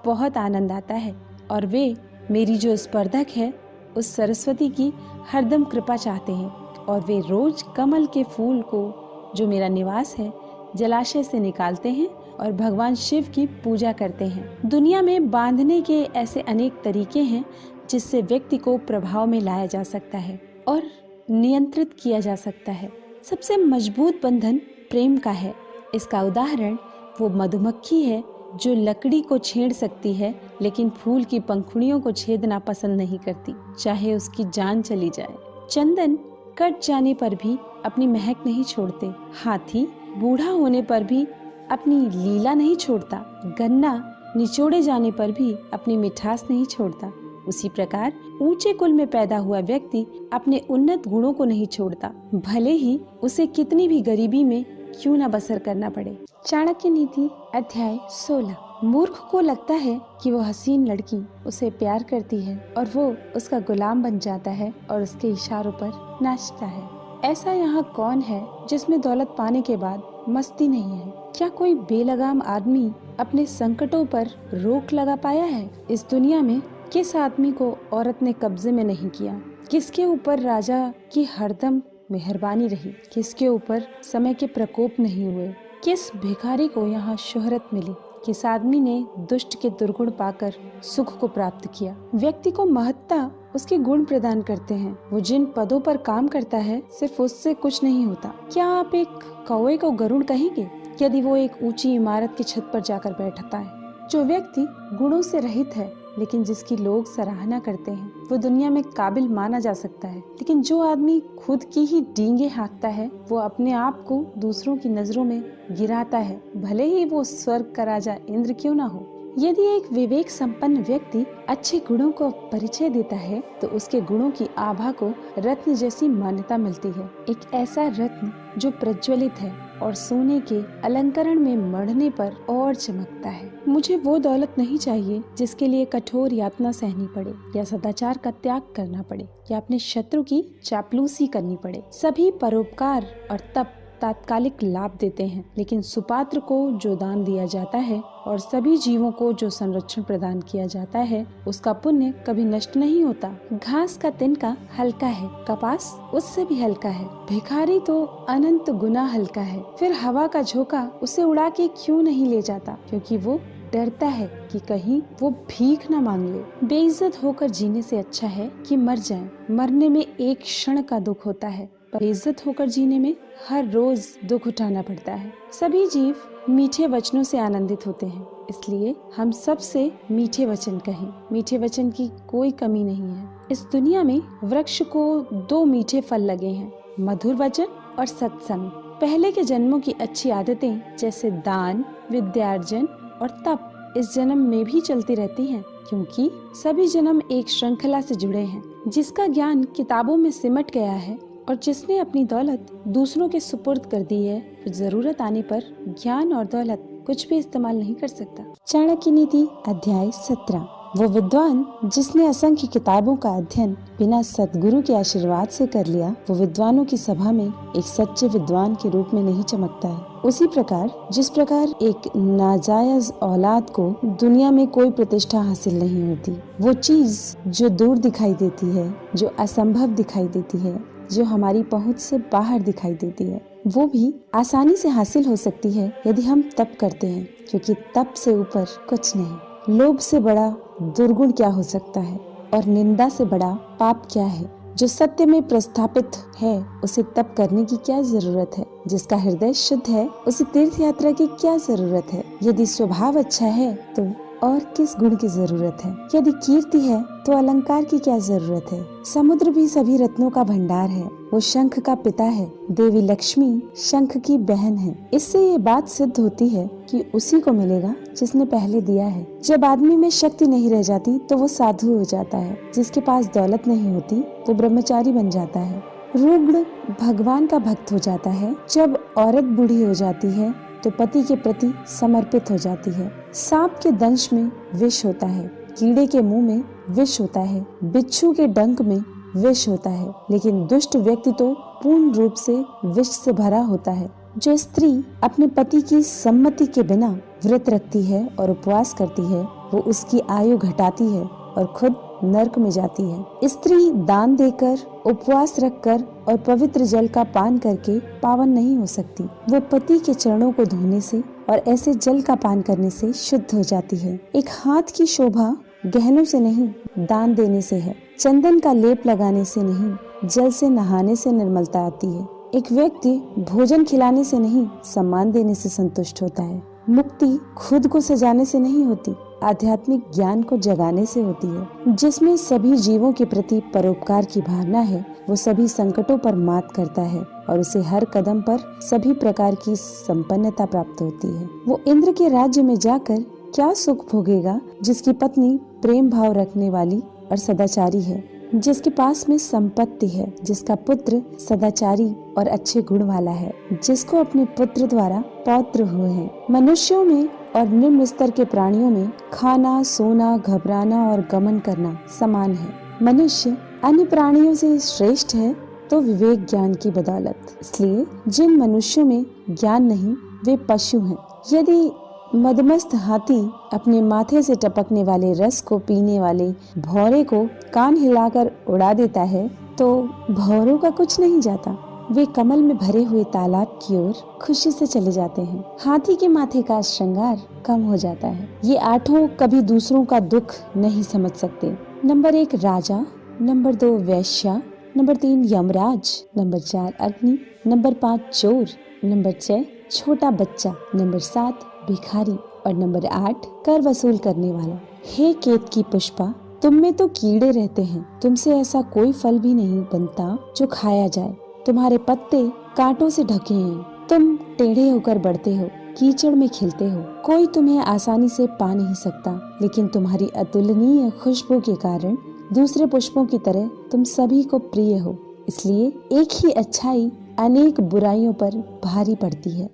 बहुत आनंद आता है और वे मेरी जो स्पर्धक है उस सरस्वती की हरदम कृपा चाहते हैं और वे रोज कमल के फूल को, जो मेरा निवास है, जलाशय से निकालते हैं और भगवान शिव की पूजा करते हैं। दुनिया में बांधने के ऐसे अनेक तरीके हैं जिससे व्यक्ति को प्रभाव में लाया जा सकता है और नियंत्रित किया जा सकता है। सबसे मजबूत बंधन प्रेम का है। इसका उदाहरण वो मधुमक्खी है जो लकड़ी को छेड़ सकती है लेकिन फूल की पंखुड़ियों को छेदना पसंद नहीं करती, चाहे उसकी जान चली जाए। चंदन कट जाने पर भी अपनी महक नहीं छोड़ते। हाथी बूढ़ा होने पर भी अपनी लीला नहीं छोड़ता। गन्ना निचोड़े जाने पर भी अपनी मिठास नहीं छोड़ता। उसी प्रकार ऊंचे कुल में पैदा हुआ व्यक्ति अपने उन्नत गुणों को नहीं छोड़ता, भले ही उसे कितनी भी गरीबी में क्यों न बसर करना पड़े। चाणक्य नीति अध्याय 16। मूर्ख को लगता है कि वो हसीन लड़की उसे प्यार करती है और वो उसका गुलाम बन जाता है और उसके इशारों पर नाचता है। ऐसा यहाँ कौन है जिसमें दौलत पाने के बाद मस्ती नहीं है? क्या कोई बेलगाम आदमी अपने संकटों पर रोक लगा पाया है? इस दुनिया में किस आदमी को औरत ने कब्जे में नहीं किया? किसके ऊपर राजा की हरदम मेहरबानी रही? किसके ऊपर समय के प्रकोप नहीं हुए? किस भिखारी को यहाँ शोहरत मिली? किस आदमी ने दुष्ट के दुर्गुण पाकर सुख को प्राप्त किया? व्यक्ति को महत्ता उसके गुण प्रदान करते हैं। वो जिन पदों पर काम करता है सिर्फ उससे कुछ नहीं होता। क्या आप एक कौवे को गरुड़ कहेंगे यदि वो एक ऊंची इमारत की छत पर जाकर बैठता है? जो व्यक्ति गुणों से रहित है लेकिन जिसकी लोग सराहना करते हैं वो दुनिया में काबिल माना जा सकता है। लेकिन जो आदमी खुद की ही डींगे हाँकता है वो अपने आप को दूसरों की नजरों में गिराता है, भले ही वो स्वर्ग का राजा इंद्र क्यों ना हो। यदि एक विवेक संपन्न व्यक्ति अच्छे गुणों को परिचय देता है तो उसके गुणों की आभा को रत्न जैसी मान्यता मिलती है। एक ऐसा रत्न जो प्रज्वलित है और सोने के अलंकरण में मढ़ने पर और चमकता है। मुझे वो दौलत नहीं चाहिए जिसके लिए कठोर यातना सहनी पड़े या सदाचार का त्याग करना पड़े या अपने शत्रु की चापलूसी करनी पड़े। सभी परोपकार और तप तात्कालिक लाभ देते हैं, लेकिन सुपात्र को जो दान दिया जाता है और सभी जीवों को जो संरक्षण प्रदान किया जाता है उसका पुण्य कभी नष्ट नहीं होता। घास का तिनका हल्का है, कपास उससे भी हल्का है, भिखारी तो अनंत गुना हल्का है। फिर हवा का झोंका उसे उड़ा के क्यों नहीं ले जाता? क्योंकि वो डरता है कि कहीं वो भीख न मांग ले। बेइज्जत होकर जीने से अच्छा है कि मर जाएं। मरने में एक क्षण का दुख होता है, पर बेइज्जत होकर जीने में हर रोज दुख उठाना पड़ता है। सभी जीव मीठे वचनों से आनंदित होते हैं, इसलिए हम सबसे मीठे वचन कहें। मीठे वचन की कोई कमी नहीं है। इस दुनिया में वृक्ष को 2 मीठे फल लगे हैं, मधुर वचन और सत्संग। पहले के जन्मों की अच्छी आदतें जैसे दान, विद्यार्जन और तप इस जन्म में भी चलती रहती हैं, क्योंकि सभी जन्म एक श्रृंखला से जुड़े हैं। जिसका ज्ञान किताबों में सिमट गया है और जिसने अपनी दौलत दूसरों के सुपुर्द कर दी है, वो जरूरत आने पर ज्ञान और दौलत कुछ भी इस्तेमाल नहीं कर सकता। चाणक्य नीति अध्याय 17। वो विद्वान जिसने असंख्य किताबों का अध्ययन बिना सद्गुरु के आशीर्वाद से कर लिया, वो विद्वानों की सभा में एक सच्चे विद्वान के रूप में नहीं चमकता है। उसी प्रकार जिस प्रकार एक नाजायज औलाद को दुनिया में कोई प्रतिष्ठा हासिल नहीं होती, वो चीज जो दूर दिखाई देती है, जो असंभव दिखाई देती है, जो हमारी पहुंच से बाहर दिखाई देती है, वो भी आसानी से हासिल हो सकती है यदि हम तप करते हैं, क्योंकि तप से ऊपर कुछ नहीं। लोभ से बड़ा दुर्गुण क्या हो सकता है और निंदा से बड़ा पाप क्या है? जो सत्य में प्रस्थापित है उसे तप करने की क्या जरूरत है? जिसका हृदय शुद्ध है उसे तीर्थ यात्रा की क्या जरूरत है? यदि स्वभाव अच्छा है तो और किस गुण की जरूरत है? यदि कीर्ति है तो अलंकार की क्या जरूरत है? समुद्र भी सभी रत्नों का भंडार है। वो शंख का पिता है, देवी लक्ष्मी शंख की बहन है। इससे ये बात सिद्ध होती है कि उसी को मिलेगा जिसने पहले दिया है। जब आदमी में शक्ति नहीं रह जाती तो वो साधु हो जाता है। जिसके पास दौलत नहीं होती वो ब्रह्मचारी बन जाता है। रुग्ण भगवान का भक्त हो जाता है। जब औरत बूढ़ी हो जाती है तो पति के प्रति समर्पित हो जाती है। सांप के दंश में विष होता है, कीड़े के मुंह में विष होता है, बिच्छू के डंक में विष होता है, लेकिन दुष्ट व्यक्ति तो पूर्ण रूप से विष से भरा होता है। जो स्त्री अपने पति की सम्मति के बिना व्रत रखती है और उपवास करती है, वो उसकी आयु घटाती है और खुद नरक में जाती है। स्त्री दान देकर, उपवास रखकर और पवित्र जल का पान करके पावन नहीं हो सकती। वो पति के चरणों को धोने से और ऐसे जल का पान करने से शुद्ध हो जाती है। एक हाथ की शोभा गहनों से नहीं, दान देने से है। चंदन का लेप लगाने से नहीं, जल से नहाने से निर्मलता आती है। एक व्यक्ति भोजन खिलाने से नहीं, सम्मान देने से संतुष्ट होता है। मुक्ति खुद को सजाने से नहीं होती, आध्यात्मिक ज्ञान को जगाने से होती है। जिसमें सभी जीवों के प्रति परोपकार की भावना है, वो सभी संकटों पर मात करता है और उसे हर कदम पर सभी प्रकार की संपन्नता प्राप्त होती है। वो इंद्र के राज्य में जाकर क्या सुख भोगेगा जिसकी पत्नी प्रेम भाव रखने वाली और सदाचारी है, जिसके पास में संपत्ति है, जिसका पुत्र सदाचारी और अच्छे गुण वाला है, जिसको अपने पुत्र द्वारा पौत्र हुए हैं। मनुष्यों में और निम्न स्तर के प्राणियों में खाना, सोना, घबराना और गमन करना समान है। मनुष्य अन्य प्राणियों से श्रेष्ठ है तो विवेक ज्ञान की बदौलत। इसलिए जिन मनुष्यों में ज्ञान नहीं वे पशु हैं। यदि मदमस्त हाथी अपने माथे से टपकने वाले रस को पीने वाले भौरे को कान हिलाकर उड़ा देता है तो भौरों का कुछ नहीं जाता, वे कमल में भरे हुए तालाब की ओर खुशी से चले जाते हैं। हाथी के माथे का श्रृंगार कम हो जाता है। ये आठों कभी दूसरों का दुख नहीं समझ सकते। नंबर 1 राजा, नंबर 2 वैश्या, नंबर 3 यमराज, नंबर 4 अग्नि, नंबर 5 चोर, नंबर 6 छोटा बच्चा, नंबर 7 भिखारी और नंबर 8 कर वसूल करने वाला। हे केत की पुष्पा, तुम में तो कीड़े रहते हैं, तुमसे ऐसा कोई फल भी नहीं बनता जो खाया जाए। तुम्हारे पत्ते कांटों से ढके हैं, तुम टेढ़े होकर बढ़ते हो, कीचड़ में खिलते हो, कोई तुम्हें आसानी से पा नहीं सकता, लेकिन तुम्हारी अतुलनीय खुशबू के कारण दूसरे पुष्पों की तरह तुम सभी को प्रिय हो। इसलिए एक ही अच्छाई अनेक बुराइयों पर भारी पड़ती है।